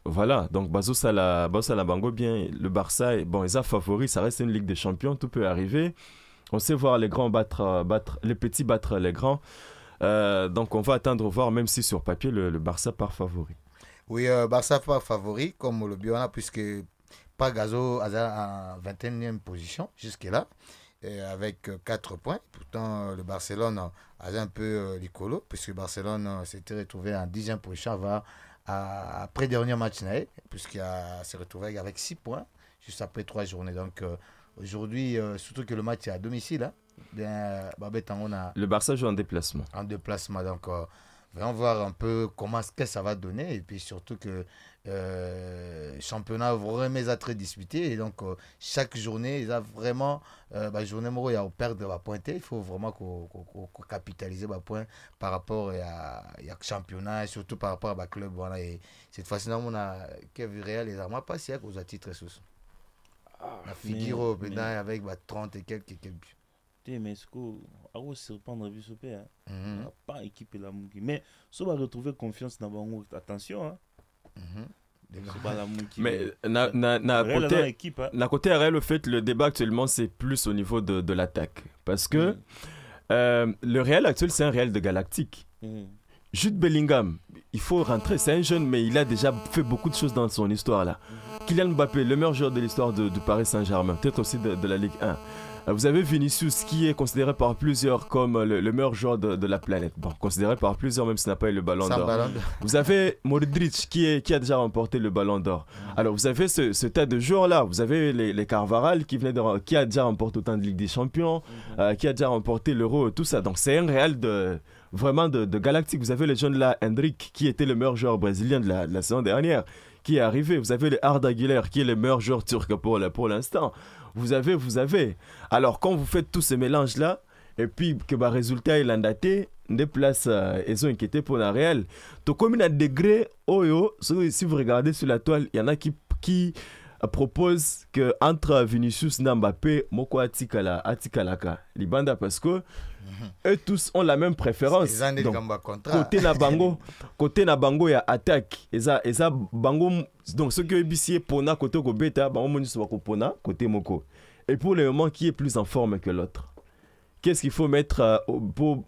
Voilà, donc Bazo Sala Bango bien. Le Barça, bon, ils ont favori, ça reste une Ligue des Champions, tout peut arriver. On sait voir les grands les petits battre les grands. Donc on va attendre voir, même si sur papier le Barça part favori. Oui, Barça part favori comme le Biona, puisque Pagazo a en 21e position jusque-là, avec 4 points. Pourtant le Barcelone a un peu l'écolo, puisque Barcelone s'était retrouvé en 10e position après dernier match, puisqu'il s'est retrouvé avec 6 points juste après 3 journées. Donc aujourd'hui, surtout que le match est à domicile, le Barça joue en déplacement. En déplacement, donc on va voir un peu qu'est-ce que ça va donner. Et puis surtout que le championnat vraiment très disputé. Et donc chaque journée, il a vraiment journée il y a perdre la pointer. Il faut vraiment qu'on capitalise le point par rapport à championnat, et surtout par rapport à club. Voilà. Et cette fois-ci, on a Kevin Real les armes pas si aux titres sous. La figure avec 30 et quelques buts. Mais ce qu'on a surprendre vu ce père, pas équipé la mouki. Mais si on va retrouver confiance dans Bango, attention. Mais côté Real, le fait, le débat actuellement, c'est plus au niveau de l'attaque. Parce que le Real actuel, c'est un Real de Galactique. Jude Bellingham, il faut rentrer, c'est un jeune, mais il a déjà fait beaucoup de choses dans son histoire là. Kylian Mbappé, le meilleur joueur de l'histoire de Paris Saint-Germain, peut-être aussi de la Ligue 1. Vous avez Vinicius qui est considéré par plusieurs comme le meilleur joueur de la planète. Bon, considéré par plusieurs même s'il n'a pas eu le ballon d'or. Vous avez Modric qui a déjà remporté le ballon d'or. Alors vous avez ce tas de joueurs là. Vous avez les Carvaral qui a déjà remporté autant de Ligue des Champions, qui a déjà remporté l'Euro, tout ça. Donc c'est un Real vraiment de galactique. Vous avez les jeunes là, Hendrick qui était le meilleur joueur brésilien de la saison dernière, qui est arrivé. Vous avez le Arda Güler qui est le meilleur joueur turc pour l'instant. Vous avez. Alors, quand vous faites tous ces mélanges-là, et puis que le résultat il a daté, des places, ils ont inquiété pour la Real. Donc, comme il y a des degrés, si vous regardez sur la toile, il y en a qui proposent qu'entre Vinicius et Mbappé, Moko Atikalaka, Libanda, parce que eux tous ont la même préférence. Côté na bango, il y a attaque. Eza bango, donc ce qui est bisier pour na côté ko beta, bango moni soit pona côté moko. Et pour le moment, qui est plus en forme que l'autre? Qu'est-ce qu'il faut mettre pour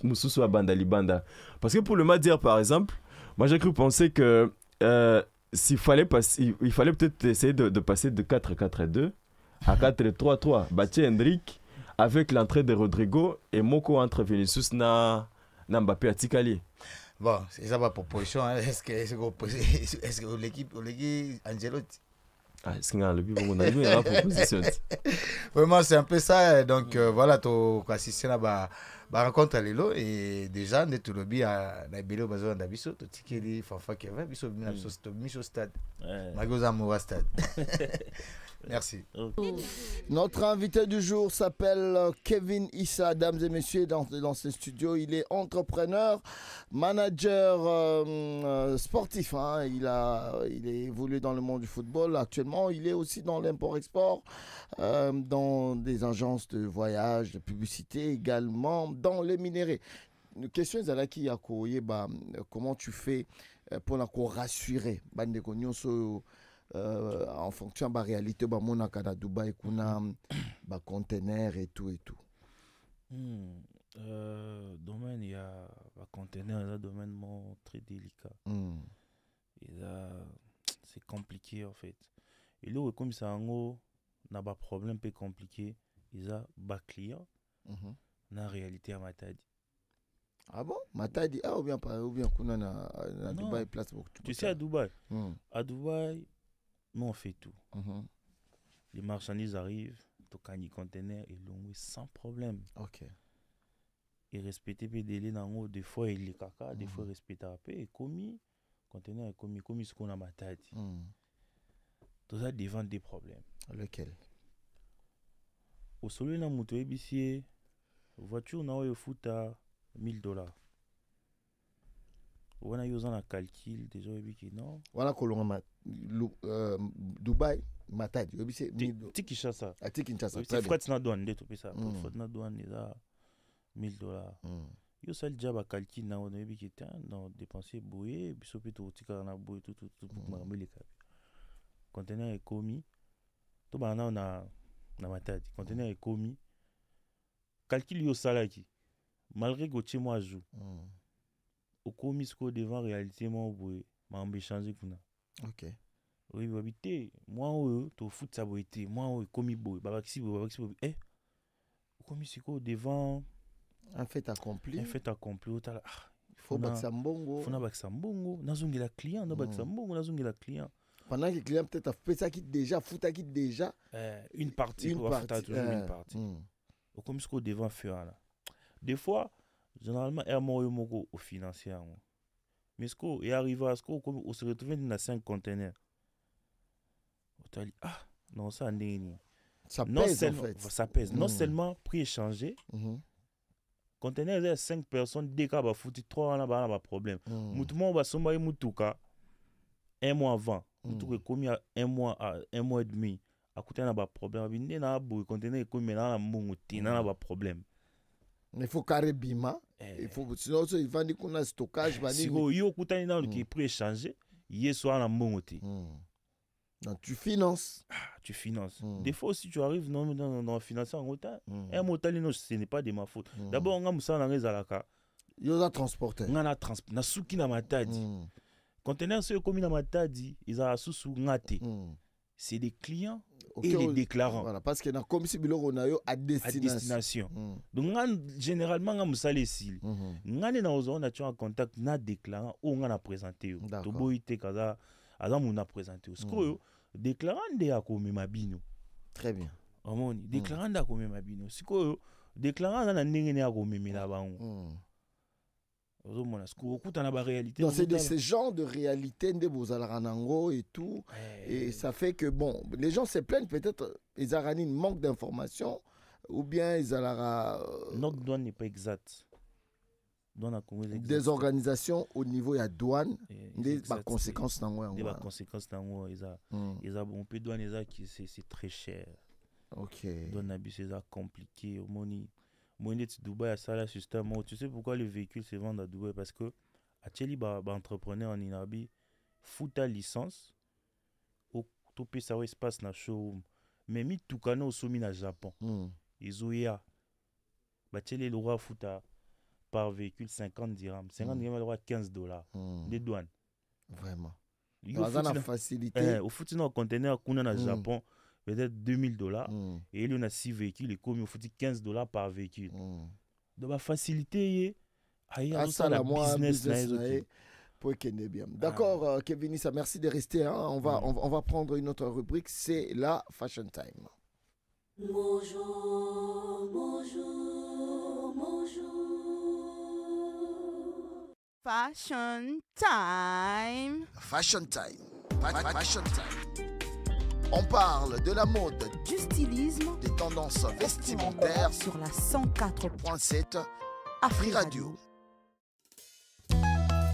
Moussou Banda Libanda? Parce que pour le match d'hier, par exemple, moi j'ai cru penser que il fallait peut-être essayer de passer de 4-4-2 à 4-3-3. Baché Hendrick avec l'entrée de Rodrigo et Moko entre Vinicius na Mbappé à Tikali. Bon, c'est ça ma proposition. Hein. Est-ce que l'équipe Ancelotti? Est-ce qu'il y a une proposition? Vraiment, c'est un peu ça. Donc voilà, tu as assisté à la rencontre à Lilo et déjà, on est tout le bien à Bélo Bazo Ndabiso, tu sais qu'il y a Fafa Kevin, Biso Miso Stade, Magoza Moura Stade. Merci. Notre invité du jour s'appelle Kevin Issa, mesdames et messieurs, dans ce studio. Il est entrepreneur, manager sportif. Hein. Il a évolué dans le monde du football. Actuellement, il est aussi dans l'import-export, dans des agences de voyage, de publicité, également dans les minéraux. Une question est qui comment tu fais pour rassurer en fonction de la réalité, mon à Dubaï, kuna conteneur et tout. Domaine, il y a un conteneur, un domaine très délicat. Et là, c'est compliqué en fait. Et là, comme ça, on a un problème peu compliqué. Il y a un client, na réalité à Matadi. Ah bon? Matadi, ou bien kuna na Dubaï place beaucoup. Tu sais, à Dubaï, nous on fait tout. Les marchandises arrivent, les conteneurs et l'ont sans problème. Ok. Et respecter les délais dans haut, des fois il est caca, des fois respecter un peu et commis, conteneur est commis ce qu'on a Matadi. Tout ça devant des problèmes. Lequel? Au soleil na muto ebisier Voiture, on a eu foot à $1000. On a eu un calcul, déjà, non. Voilà, Colomba, Dubaï, Matadi. Tikishasa. À Tikishasa. C'est frais na douane, de tout ça. Frais na douane, il a $1000. Yo ça le job à calcul, na on a eu qui non dépenser boué, puis so plutôt tika na boué tout pour marmer les câbles. Conteneur est commis. Tout bah on a Matadi. Conteneur est commis. Calcul yo salaire qui malgré que tu moi joue. Au commis ce que devant réalité moi boué, m'a changer kuna. OK. Oui, babité, moi to foot ça boité, moi commis boy, babaki eh. Commis ce que devant un fait accompli. Un fait accompli au tala. Faut baksambongo. Faut na baksambongo, nazongi la client, na baksambongo, nazongi la client. Pendant que le client peut-être a fait ça qui déjà, foot qui déjà une partie pour faire toujours une partie. Au commis ce que devant faire là. Des fois généralement moko au financier mais ce qu'on est arrivé à ce qu'on se retrouve dans 5 conteneurs. On dit non ça n'est ça pèse en fait. Ça pèse non seulement prix échangé. Conteneur il 5 personnes dès qu'il va foutre 3 on a pas problème. Mutumo va sommer mutuka 1 mois avant. Mutuka commis à 1 mois et demi. À côté n'a pas problème. Bien na bout conteneur commis na mbongo tina pas problème. Il faut carré bima, il faut sinon il va dire qu'on a stockage si yo kutani na qui prix échanger, hier soir na mbongoté. Donc tu finances. Tu finances. Des fois aussi tu arrives dans financer en retard. Un motal non ce n'est pas de ma faute. D'abord on a musa na rezalaka. Yo a transporté. On a transport na suki na matadi. Conteneur ceux comme na matadi, ils a susu ngate. C'est des clients et les déclarants. Voilà, parce que dans comme si on a à destination. Donc généralement on a les cils. On a en contact na déclarant ou on a présenté. To boité kaza on a présenté. Ce que déclarant de a comme mabino. Très bien. Amoni déclarant da comme mabino. Ce que déclarant na ndenge ne a comme mila bango. Non, c'est de ce genre de réalité de Bozalaranango et tout. Et ça fait que, bon, les gens se plaignent peut-être, ils ont un manque d'informations ou bien ils ont... Notre douane n'est pas exacte. Des organisations au niveau de la douane, des conséquences dans le des conséquences dans le ils ont un peu de douane, c'est très cher. Ok. Douane c'est compliqué. Moi, Dubaï a ça le système. Tu sais pourquoi le véhicule se vend à Dubaï? Parce que Acheli entrepreneur en Inabi fout ta licence au topé ça espace dans showroom. Mais mi tukano au somi na Japon. Ils ont ya. Acheli le roi fout par véhicule 50 dirhams. 50 dirhams le roi $15 des douanes. Vraiment. Dans la facilité. Au fout dans conteneur qu'on a na Japon. Peut-être $2000 et il y a 6 véhicules et comme il faut $15 par véhicule. Donc la facilité ça la business pour qu'il bien. D'accord Kevin Issa, merci de rester on va prendre une autre rubrique, c'est la Fashion Time. Bonjour, bonjour, bonjour. Fashion Time. Fashion Time. Fashion Time. On parle de la mode, du stylisme, des tendances vestimentaires sur la 104.7 Afri Radio.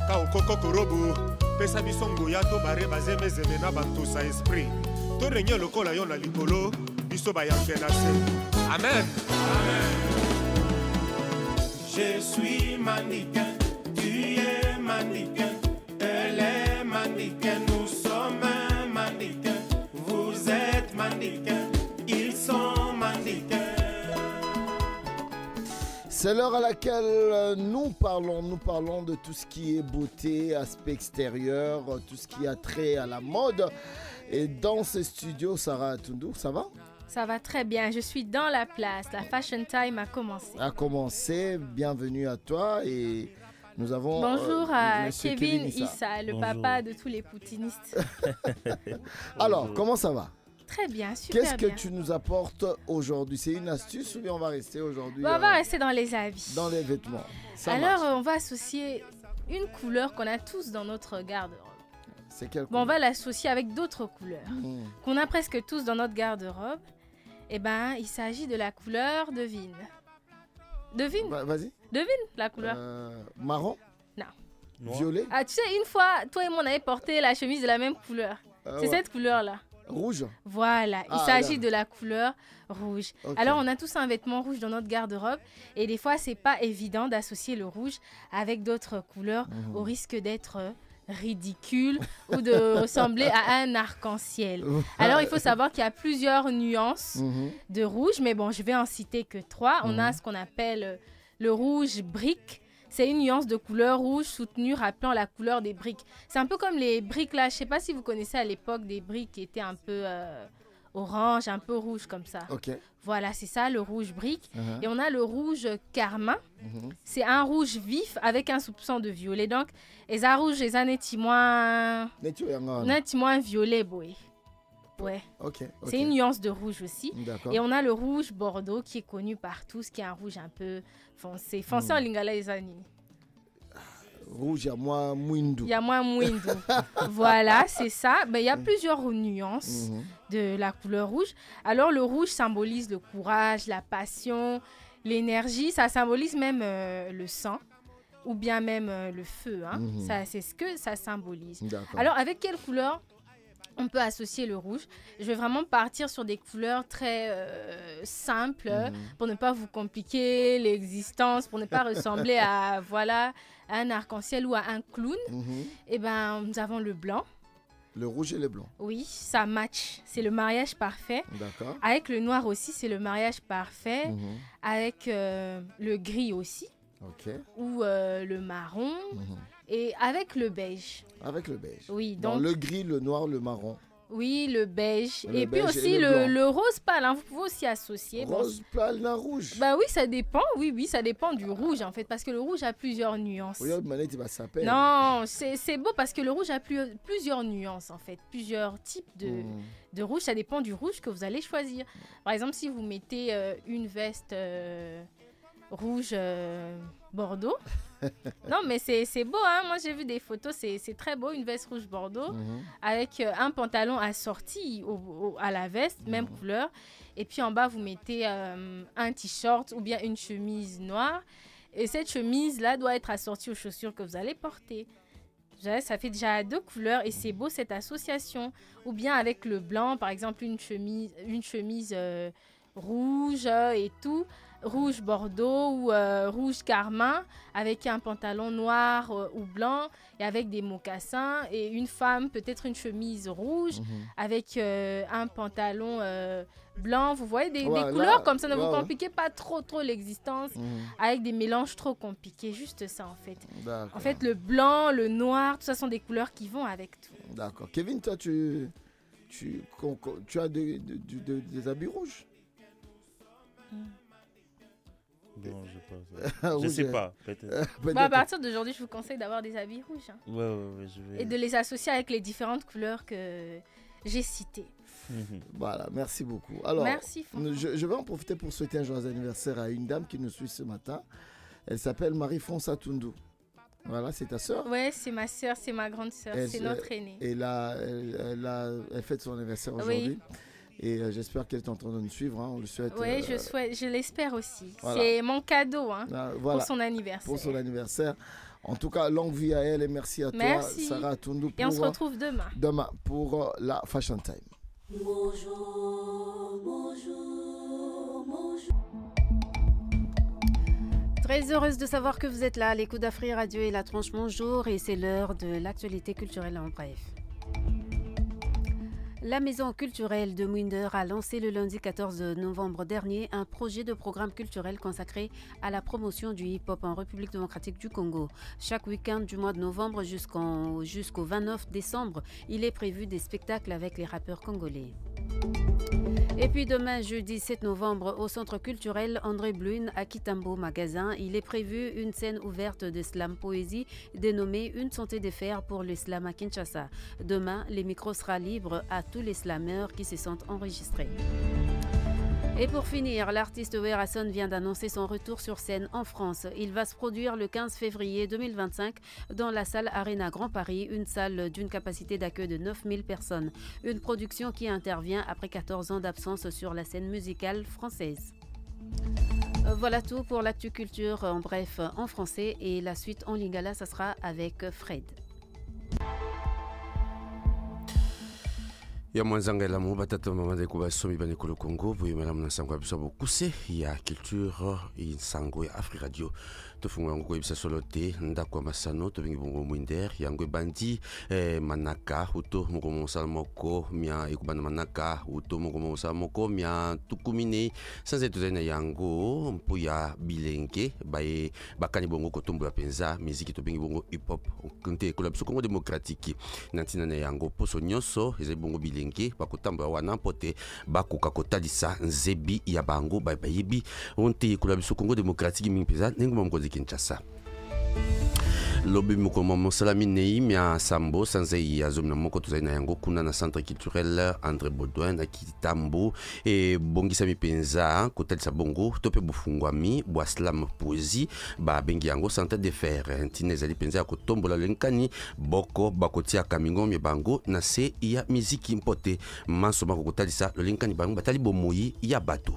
Kaokoko korobo pesa biso ngoya to bare bazeme zemena bantusa esprit to renye lokola yo na likolo biso bayambe na se. Amen. Amen. Je suis mannequin, tu es mannequin, elle est mannequin, nous sommes mannequin. Vous êtes mannequins, ils sont mannequins. C'est l'heure à laquelle nous parlons de tout ce qui est beauté, aspect extérieur, tout ce qui a trait à la mode. Et dans ce studio, Sarah Tundu, ça va? Ça va très bien, je suis dans la place, la Fashion Time a commencé. Bienvenue à toi et... Nous avons bonjour à Kevin Issa, le papa de tous les poutinistes. Alors, comment ça va? Très bien, super bien. Qu'est-ce que tu nous apportes aujourd'hui? C'est une astuce ou bien on va rester aujourd'hui on va rester dans les habits. Dans les vêtements. Alors, on va associer une couleur qu'on a tous dans notre garde-robe. C'est quelle couleur? On va l'associer avec d'autres couleurs qu'on a presque tous dans notre garde-robe. Eh bien, il s'agit de la couleur de vigne. Devine. Vas-y. Devine la couleur. Marron. Non. Noir. Violet. Ah, tu sais, une fois, toi et moi, on avait porté la chemise de la même couleur. C'est cette couleur-là. Rouge. Voilà, il s'agit de la couleur rouge. Okay. Alors, on a tous un vêtement rouge dans notre garde-robe et des fois, c'est pas évident d'associer le rouge avec d'autres couleurs au risque d'être ridicule ou de ressembler à un arc-en-ciel. Alors, il faut savoir qu'il y a plusieurs nuances de rouge, mais bon, je vais en citer que 3. On a ce qu'on appelle le rouge brique. C'est une nuance de couleur rouge soutenue rappelant la couleur des briques. C'est un peu comme les briques là. Je ne sais pas si vous connaissez à l'époque des briques qui étaient un peu orange, un peu rouge comme ça. Okay. Voilà, c'est ça le rouge brique. Et on a le rouge carmin. C'est un rouge vif avec un soupçon de violet. Donc, les rouges, les moins violet, boy. Ouais. Okay. C'est une nuance de rouge aussi. Et on a le rouge bordeaux qui est connu par tous, qui est un rouge un peu foncé. Foncé en lingala les années. Rouge, il y a moins mouindou. Il y a moins mouindou. Voilà, c'est ça. Ben, il y a plusieurs nuances de la couleur rouge. Alors, le rouge symbolise le courage, la passion, l'énergie. Ça symbolise même le sang ou bien même le feu. Hein. Ça, c'est ce que ça symbolise. Alors, avec quelle couleur on peut associer le rouge? Je vais vraiment partir sur des couleurs très simples pour ne pas vous compliquer l'existence, pour ne pas ressembler à un arc-en-ciel ou à un clown. Et ben, nous avons le blanc. Le rouge et le blanc. Oui, ça match. C'est le mariage parfait. D'accord. Avec le noir aussi, c'est le mariage parfait. Avec le gris aussi. Okay. Ou le marron. Et avec le beige. Avec le beige. Oui, donc le gris, le noir, le marron. Oui, le beige. Et puis aussi le rose pâle. Hein, vous pouvez aussi associer. Rose pâle, d'un rouge. Bah oui, ça dépend. Oui, ça dépend du rouge en fait. Parce que le rouge a plusieurs nuances. Oui, non, c'est beau parce que le rouge a plusieurs nuances en fait. Plusieurs types de rouge. Ça dépend du rouge que vous allez choisir. Par exemple, si vous mettez une veste rouge bordeaux. Non, mais c'est beau, hein. Moi, j'ai vu des photos, c'est très beau, une veste rouge bordeaux avec un pantalon assorti à la veste, même couleur. Et puis en bas, vous mettez un t-shirt ou bien une chemise noire. Et cette chemise-là doit être assortie aux chaussures que vous allez porter. Ça fait déjà 2 couleurs et c'est beau cette association. Ou bien avec le blanc, par exemple, une chemise rouge et tout. Rouge bordeaux ou rouge carmin avec un pantalon noir ou blanc et avec des mocassins, et une femme peut-être une chemise rouge avec un pantalon blanc. Vous voyez des couleurs comme ça, ne vous compliquez pas trop l'existence avec des mélanges trop compliqués, juste ça en fait. En fait le blanc, le noir, tout ça sont des couleurs qui vont avec tout. D'accord. Kevin, toi tu as des habits rouges? Non, je sais pas. Peut-être. À partir d'aujourd'hui, je vous conseille d'avoir des habits rouges. Hein. Ouais, je vais... Et de les associer avec les différentes couleurs que j'ai citées. Voilà, merci beaucoup. Alors, merci, je vais en profiter pour souhaiter un joyeux anniversaire à une dame qui nous suit ce matin. Elle s'appelle Marie-France Atundu. Voilà, c'est ta sœur? Ouais, c'est ma sœur, c'est ma grande sœur, c'est notre aînée. Et là, elle fête son anniversaire aujourd'hui. Oui. Et j'espère qu'elle est en train de nous suivre. Hein. On le souhaite. Oui, je l'espère aussi. Voilà. C'est mon cadeau pour son anniversaire. Pour son anniversaire. En tout cas, longue vie à elle et merci à toi, Sarah Atundu. Et on se retrouve demain. Demain pour la Fashion Time. Bonjour, bonjour, bonjour. Très heureuse de savoir que vous êtes là à l'écoute d'Afri Radio et La Tranche Bonjour, et c'est l'heure de l'actualité culturelle en bref. La Maison culturelle de Mouinder a lancé le lundi 14 novembre dernier un projet de programme culturel consacré à la promotion du hip-hop en République démocratique du Congo. Chaque week-end du mois de novembre jusqu'au 29 décembre, il est prévu des spectacles avec les rappeurs congolais. Et puis demain, jeudi 7 novembre, au centre culturel André Blune à Kitambo Magasin, il est prévu une scène ouverte de slam poésie dénommée Une santé des fers pour le slam à Kinshasa. Demain, les micros seront libres à tous les slameurs qui se sentent enregistrés. Et pour finir, l'artiste Werason vient d'annoncer son retour sur scène en France. Il va se produire le 15 février 2025 dans la salle Arena Grand Paris, une salle d'une capacité d'accueil de 9000 personnes. Une production qui intervient après 14 ans d'absence sur la scène musicale française. Voilà tout pour l'actu culture, en bref, en français. Et la suite en lingala, ça sera avec Fred. Ya mwanzanga la mo batata mama de kuba somi bane ko Congo boye mala mna sangwa biso bokuse ya culture insango ya Afrique Radio to funga ngo ibisa solote ndakwa masano to bingi bongo mwinder yango bandi manaka uto mugo mosala moko mia ikubana manaka uto mugo mosala moko mia tukumine sanze tuzena yango mpo ya bilenge bae bakani bongo ko tumbu penza musique to bingi bongo hip hop kunte ko la biso Congo démocratique nantina na yango poso nyonso ezali bongo bilenge bakotamba wana pote bakoka kotalisa nzebi ya bango bayebi onte kula biso Congo démocratique mingi peza nengo mamkozi Kinshasa lobi mukoma mosalami nei mia sambo sanzei ya zomna moko tozali na yango kuna na centre culturel André Baudouin na Kitambo e bongisa mipenza kotalisa bongo tope bufungwami bwa slam poésie ba bengi yango centre de fer ntine ezali penza ya kotombola lenkani boko bakotia kamingo mie bango na se ya miziki mpote manso mako kotalisa lenkani bango batali bomoi ya bato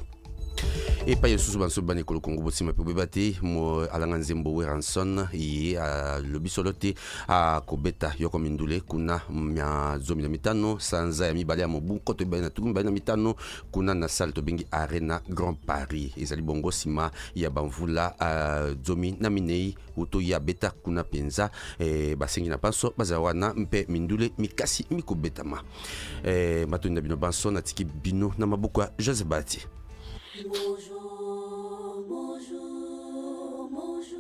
et pas yesusu banso bane ko Congo bosima pe bebate mo alanga nzembo Weranson ye le bisolote a kobeta yoko mindule kuna mya zomi na mitano sanza ya mibale ya mobu koto bana tukumi bana mitano kuna na salle to bengi Arena Grand Paris ezali bongo sima ya bamvula zomi na minei uto ya beta kuna penza basengi na panso bazawana mpe mindule mikasi mikobetama matunda bino banso na tiki bino na mabuko ya Joseph Bati. Bonjour, bonjour, bonjour.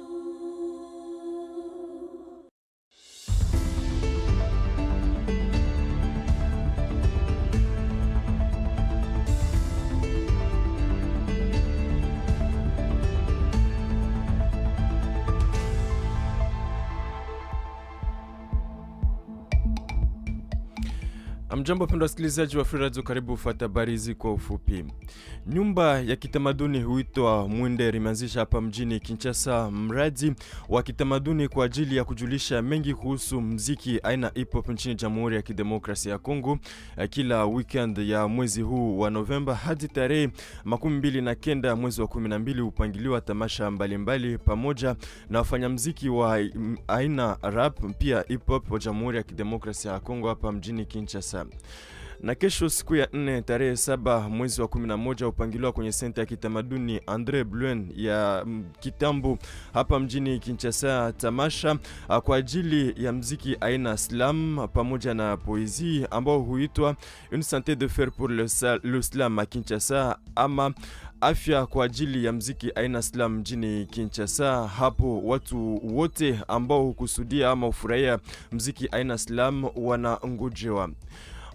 Amjambo wapendwa wasikilizaji wa Free Radio, karibu kufuata habari hizi kwa ufupi. Nyumba ya kitamaduni huitwa Mwinder imeanzisha hapa mjini Kinshasa mradi wa kitamaduni kwa ajili ya kujulisha mengi kuhusu mziki aina hip hop nchini Jamhuri ya Kidemokrasia ya Kongo. Kila weekend ya mwezi huu wa Novemba hadi tarehe 29 mwezi wa 12 upangiliwa tamasha mbalimbali pamoja na wafanyamuziki wa aina rap pia hip hop wa Jamhuri ya Kidemokrasia ya Kongo hapa mjini Kinshasa. Na kesho siku ya 4 tarehe 7 mwezi wa 11 upangiliwa kwenye senta ya kitamaduni André Baudouin ya Kitambo hapa mjini Kinshasa tamasha kwa ajili ya mziki aina slam pamoja na poésie ambao huitwa Une santé de fer pour le slam à Kinshasa ama afya kwa ajili ya mziki aina slam mjini Kinshasa. Hapo watu wote ambao hukusudia ama ufurahia mziki aina slam wanangojewa.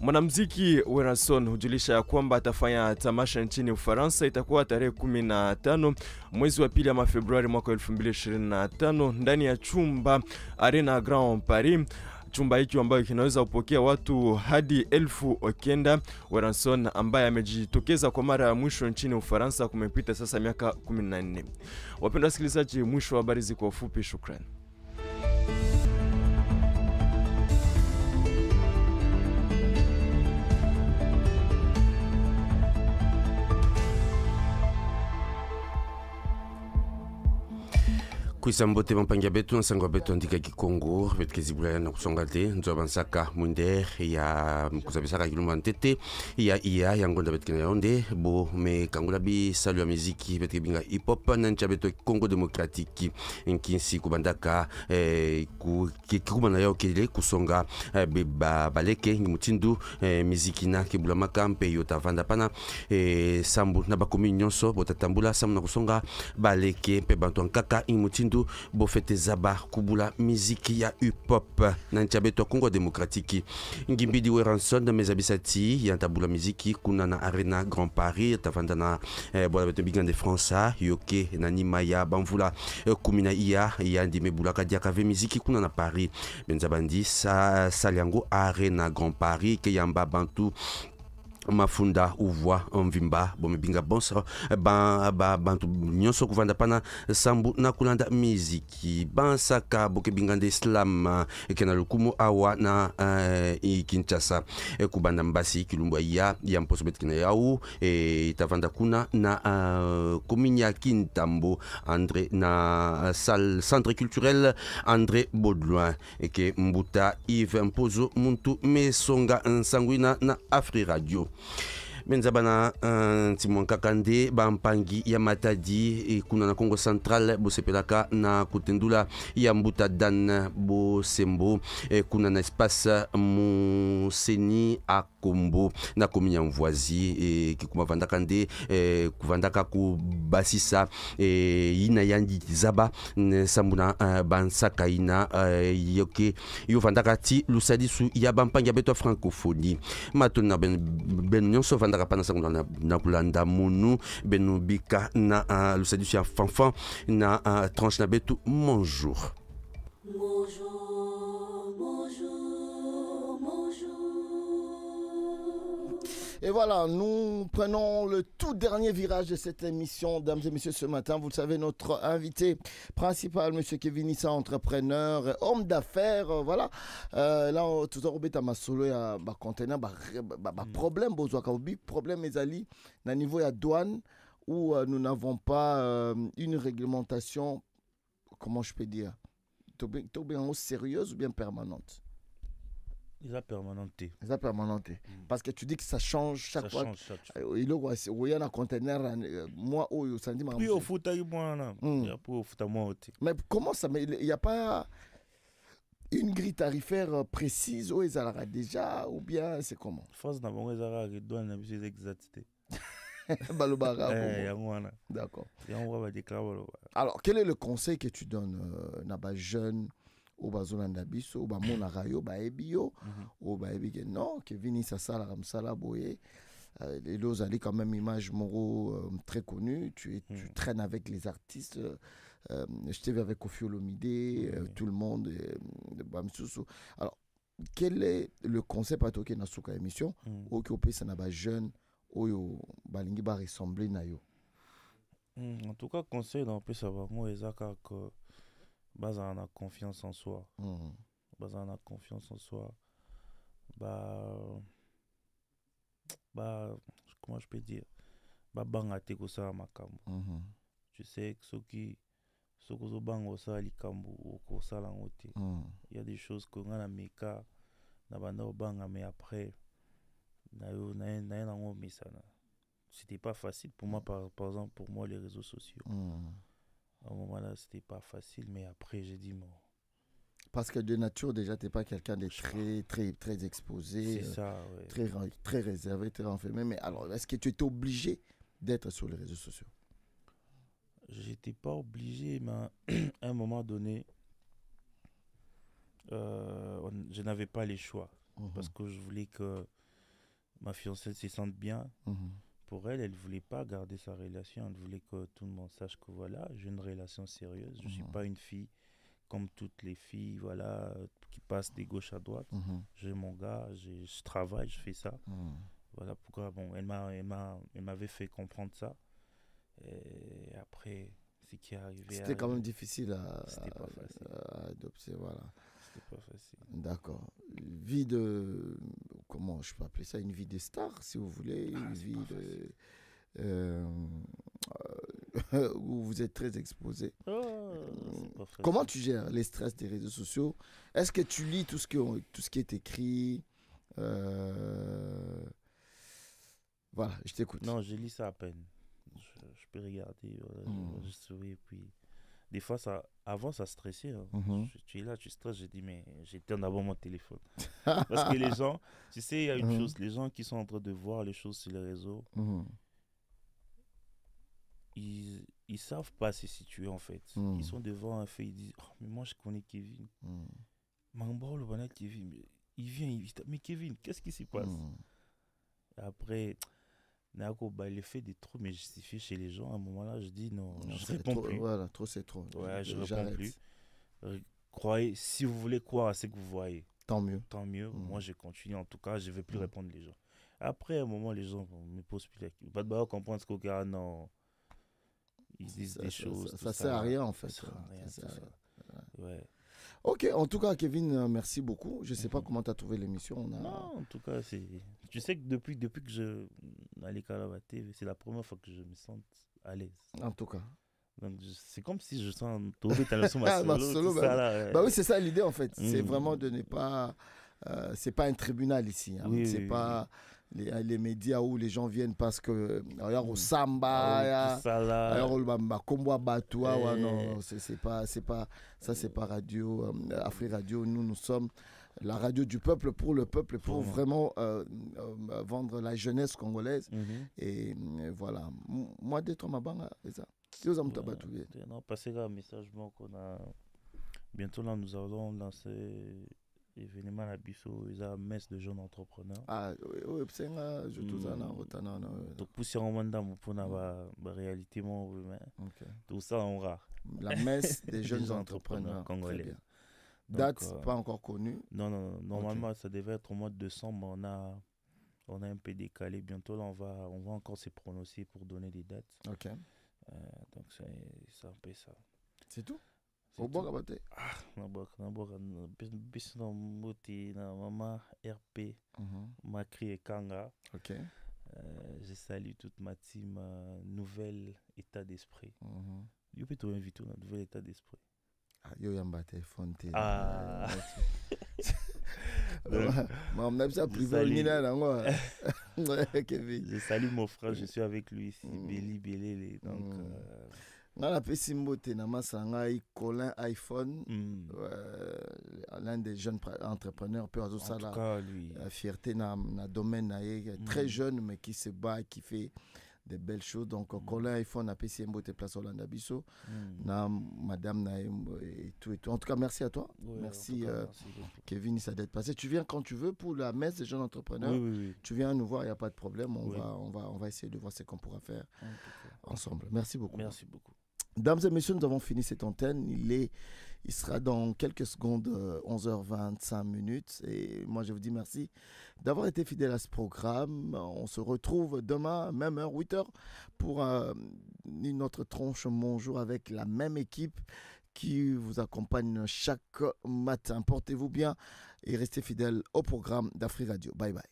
Mwanamuziki Weranson hujulisha kwamba atafanya tamasha nchini Ufaransa, itakuwa tarehe 15 mwezi wa pili ama Februari mwaka 2025 ndani ya chumba Arena Grand Paris. Chumba hiki ambayo kinaweza kupokea watu hadi 1000. Weranson ambaye amejitokeza kwa mara ya mwisho nchini Ufaransa kumepita sasa miaka 14. Wapendwa wasikilizaji, mwisho wa habari hizi kwa ufupi. Shukrani. Kuisambote mampangia betu na sangwa betu andika Kikongo betkezi bulaya na kusonga te nzo bansaka Mwinder ya mkuzabisaka kilumba ntete ya yangonda betkena yonde bo me kangula bi salu ya muziki betke binga hip hop na ncha betu Congo démocratique nkinsi kubandaka kikubana yao kile kusonga baleke mutindu muziki na kibula kampe yota vanda pana sambu na bakomi nyonso botatambula samu na kusonga baleke pe bantu nkaka mutindu bofete zaba kubula miziki ya hip hop na nchabeto Congo démocratique ngimbidi Weranson na mezabisati ya tabula miziki kuna na Arena Grand Paris tafanda na bola beto bigande de France yoke na nima ya bamvula kumina ya ndime bulaka dia kave miziki kuna na Paris benzabandi sa saliango Arena Grand Paris ke yamba bantu mafunda uvwa mvimba bomebinga bonso bantu nyonso kuvanda pana sambu na kulanda miziki bansaka bokebinga nde slam ekena lukumu awa na Kinshasa kubanda mbasi kilumbu ya mposo betkina yau itavanda kuna na commune ya Kintambo André na salle centre culturel André Baudouin eke mbuta Yves Mpozo muntu mesonga nsangwina na Afri Radio benzabana Timon Kakande bampangi ya Matadi kuna na Congo Central bosepelaka na kutendula ya Mbuta Dan Bosembo kuna na espace Museni Akombo na komini ya Mvoisi kikuma vandaka nde kuvandaka ku basisa ina yandi zaba sambuna bansaka ina yoke yo vandaka ti lusadisu ya bampangi ya beto francophonie matona ben nyonso vandaka pana sango na kulanda munu benu bika na lusadisu ya fanfan na tranche na beto bonjour. Et voilà, nous prenons le tout dernier virage de cette émission, dames et messieurs, ce matin. Vous le savez, notre invité principal, M. Kevin Issa, entrepreneur, homme d'affaires, voilà. Là, tout à l'heure, ma solo, il y a un conteneur, un problème, problème, ezali, na niveau de la douane, où nous n'avons pas une réglementation, comment je peux dire, bien sérieuse ou bien permanente. Ils ont permanenté. Parce que tu dis que ça change chaque fois. Il y a un conteneur, moi, ça dit. Puis au foot, il y a pour au foot à moi. Mais comment ça? Mais il n'y a pas une grille tarifaire précise où ils ont déjà, ou bien c'est comment? France n'a pas de douane, n'a pas d'exactitude. D'accord. Alors, quel est le conseil que tu donnes à jeune? Au bazolanda biso au bamona rayo ba ebio au ba ebige non Kevin Issa sala comme ça là boye les deux ali quand même image moro très connue tu traînes avec les artistes je t'ai vu avec Koffi Olomide tout le monde bamsusu. Alors quel est le concept atoke na suka émission au qui opesa na ba jeune oyo balingi ba ressembler na yo? En tout cas conseil dans peu savoir moi ezaka que Bazar a confiance en soi. Bazar a confiance en soi. Comment je peux dire? Bangate ko sa makambo. Tu sais que ceux qui bango sa likambo ko sa langote. Il y a des choses qu'on a na meka na banda banga mais après na ngo misana. C'était pas facile pour moi par exemple pour moi les réseaux sociaux. À un moment là, c'était pas facile, mais après, j'ai dit, bon. Parce que de nature, déjà, tu n'es pas quelqu'un de très exposé. C'est ça, ouais. Très réservé, très renfermé. Mais alors, est-ce que tu étais obligé d'être sur les réseaux sociaux? J'étais pas obligé, mais à un moment donné, je n'avais pas les choix. Parce que je voulais que ma fiancée se sente bien. Pour elle, elle ne voulait pas garder sa relation. Elle voulait que tout le monde sache que voilà, j'ai une relation sérieuse. Je ne suis pas une fille comme toutes les filles, voilà, qui passent de gauche à droite. J'ai mon gars, je travaille, je fais ça. Voilà pourquoi, bon, elle m'avait fait comprendre ça. Et après, ce qui est arrivé... C'était quand même difficile à adopter, voilà. C'était pas facile. D'accord. Vie de... Comment je peux appeler ça? Une vie de star, si vous voulez. Une vie de... où vous êtes très exposé. Comment tu gères les stress des réseaux sociaux? Est-ce que tu lis tout ce qui est écrit? Voilà, je t'écoute. Non, je lis ça à peine. Je peux regarder, je souris, puis... Des fois, avant, ça stressait. Hein. Tu es là, tu stresses. Je dis, mais j'éteins d'abord mon téléphone. Parce que les gens, tu sais, il y a une chose, les gens qui sont en train de voir les choses sur les réseaux, ils savent pas se situer, en fait. Ils sont devant un fait, ils disent, oh, mais moi, je connais Kevin. Kevin, il vient, mais Kevin, qu'est-ce qui se passe? Après... l'effet des trop mais justifié chez les gens à un moment là je dis non je réponds plus. Voilà, trop c'est trop. Ouais, je réponds plus. Croyez, si vous voulez croire à ce que vous voyez, tant mieux. Moi je continue, en tout cas je ne vais plus répondre les gens. Après, à un moment, les gens me posent plus la question. Pas de comprendre ce qu'au non. Ils disent des choses. Ça sert à rien, en fait. Ça sert à rien, tout ça. Ouais. Ok, en tout cas, Kevin, merci beaucoup. Je ne sais pas comment tu as trouvé l'émission. Non, en tout cas, tu sais que depuis que je allais Kalabaté, c'est la première fois que je me sens à l'aise. En tout cas. Donc, c'est comme si je sens trouver ta leçon ma solo. Oui, c'est ça l'idée, en fait. C'est vraiment de ne pas... c'est pas un tribunal ici. Hein. Oui, c'est pas... Les médias où les gens viennent parce que regarde au samba combo batua non c'est pas ça, c'est pas radio Afri Radio. Nous sommes la radio du peuple pour le peuple, pour vraiment vendre la jeunesse congolaise. Et voilà, moi d'être ma banga c'est ça. Non, passer un message qu'on a bientôt là, nous allons lancer événement à Bissau, ils ont messe de jeunes entrepreneurs. Ah oui, c'est un je tout ça donc pousser en mandat pour la réalité tout ça on rare. La messe des jeunes entrepreneurs congolais. Date pas encore connue. Non, normalement ça devait être au mois de décembre, on a un peu décalé. Bientôt là on va encore se prononcer pour donner des dates. Ok. Donc c'est un peu ça. C'est tout. Au bord abatté. Maman RP, Macri et Kanga. Ok. Je salue toute ma team Nouvel État d'Esprit. Je peux te inviter au Nouvel État d'Esprit. Yo yamba téléphone. Je salue mon frère, je suis avec lui ici, Béli Bélé. Donc Colin iPhone, l'un des jeunes entrepreneurs, fierté dans le domaine, très jeune mais qui se bat, qui fait des belles choses. Donc Colin iPhone a PC Mbote place Hollanda Bisso, madame et tout. En tout cas, merci à toi. Merci Kevin, ça d'être passé. Tu viens quand tu veux pour la messe des jeunes entrepreneurs. Oui. Tu viens nous voir, il n'y a pas de problème. On va essayer de voir ce qu'on pourra faire ensemble. Merci beaucoup. Merci beaucoup. Dames et messieurs, nous avons fini cette antenne. Il sera dans quelques secondes, 11h25. Et moi, je vous dis merci d'avoir été fidèle à ce programme. On se retrouve demain, même heure, 8h, pour une autre tranche Mon Jour avec la même équipe qui vous accompagne chaque matin. Portez-vous bien et restez fidèles au programme d'Afri Radio. Bye bye.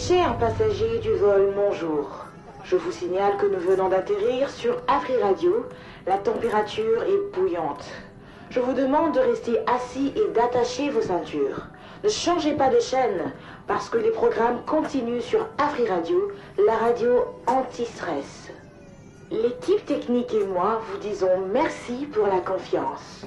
Chers passagers du vol Mon Jour, je vous signale que nous venons d'atterrir sur Afri Radio. La température est bouillante. Je vous demande de rester assis et d'attacher vos ceintures. Ne changez pas de chaîne parce que les programmes continuent sur Afri Radio, la radio anti-stress. L'équipe technique et moi vous disons merci pour la confiance.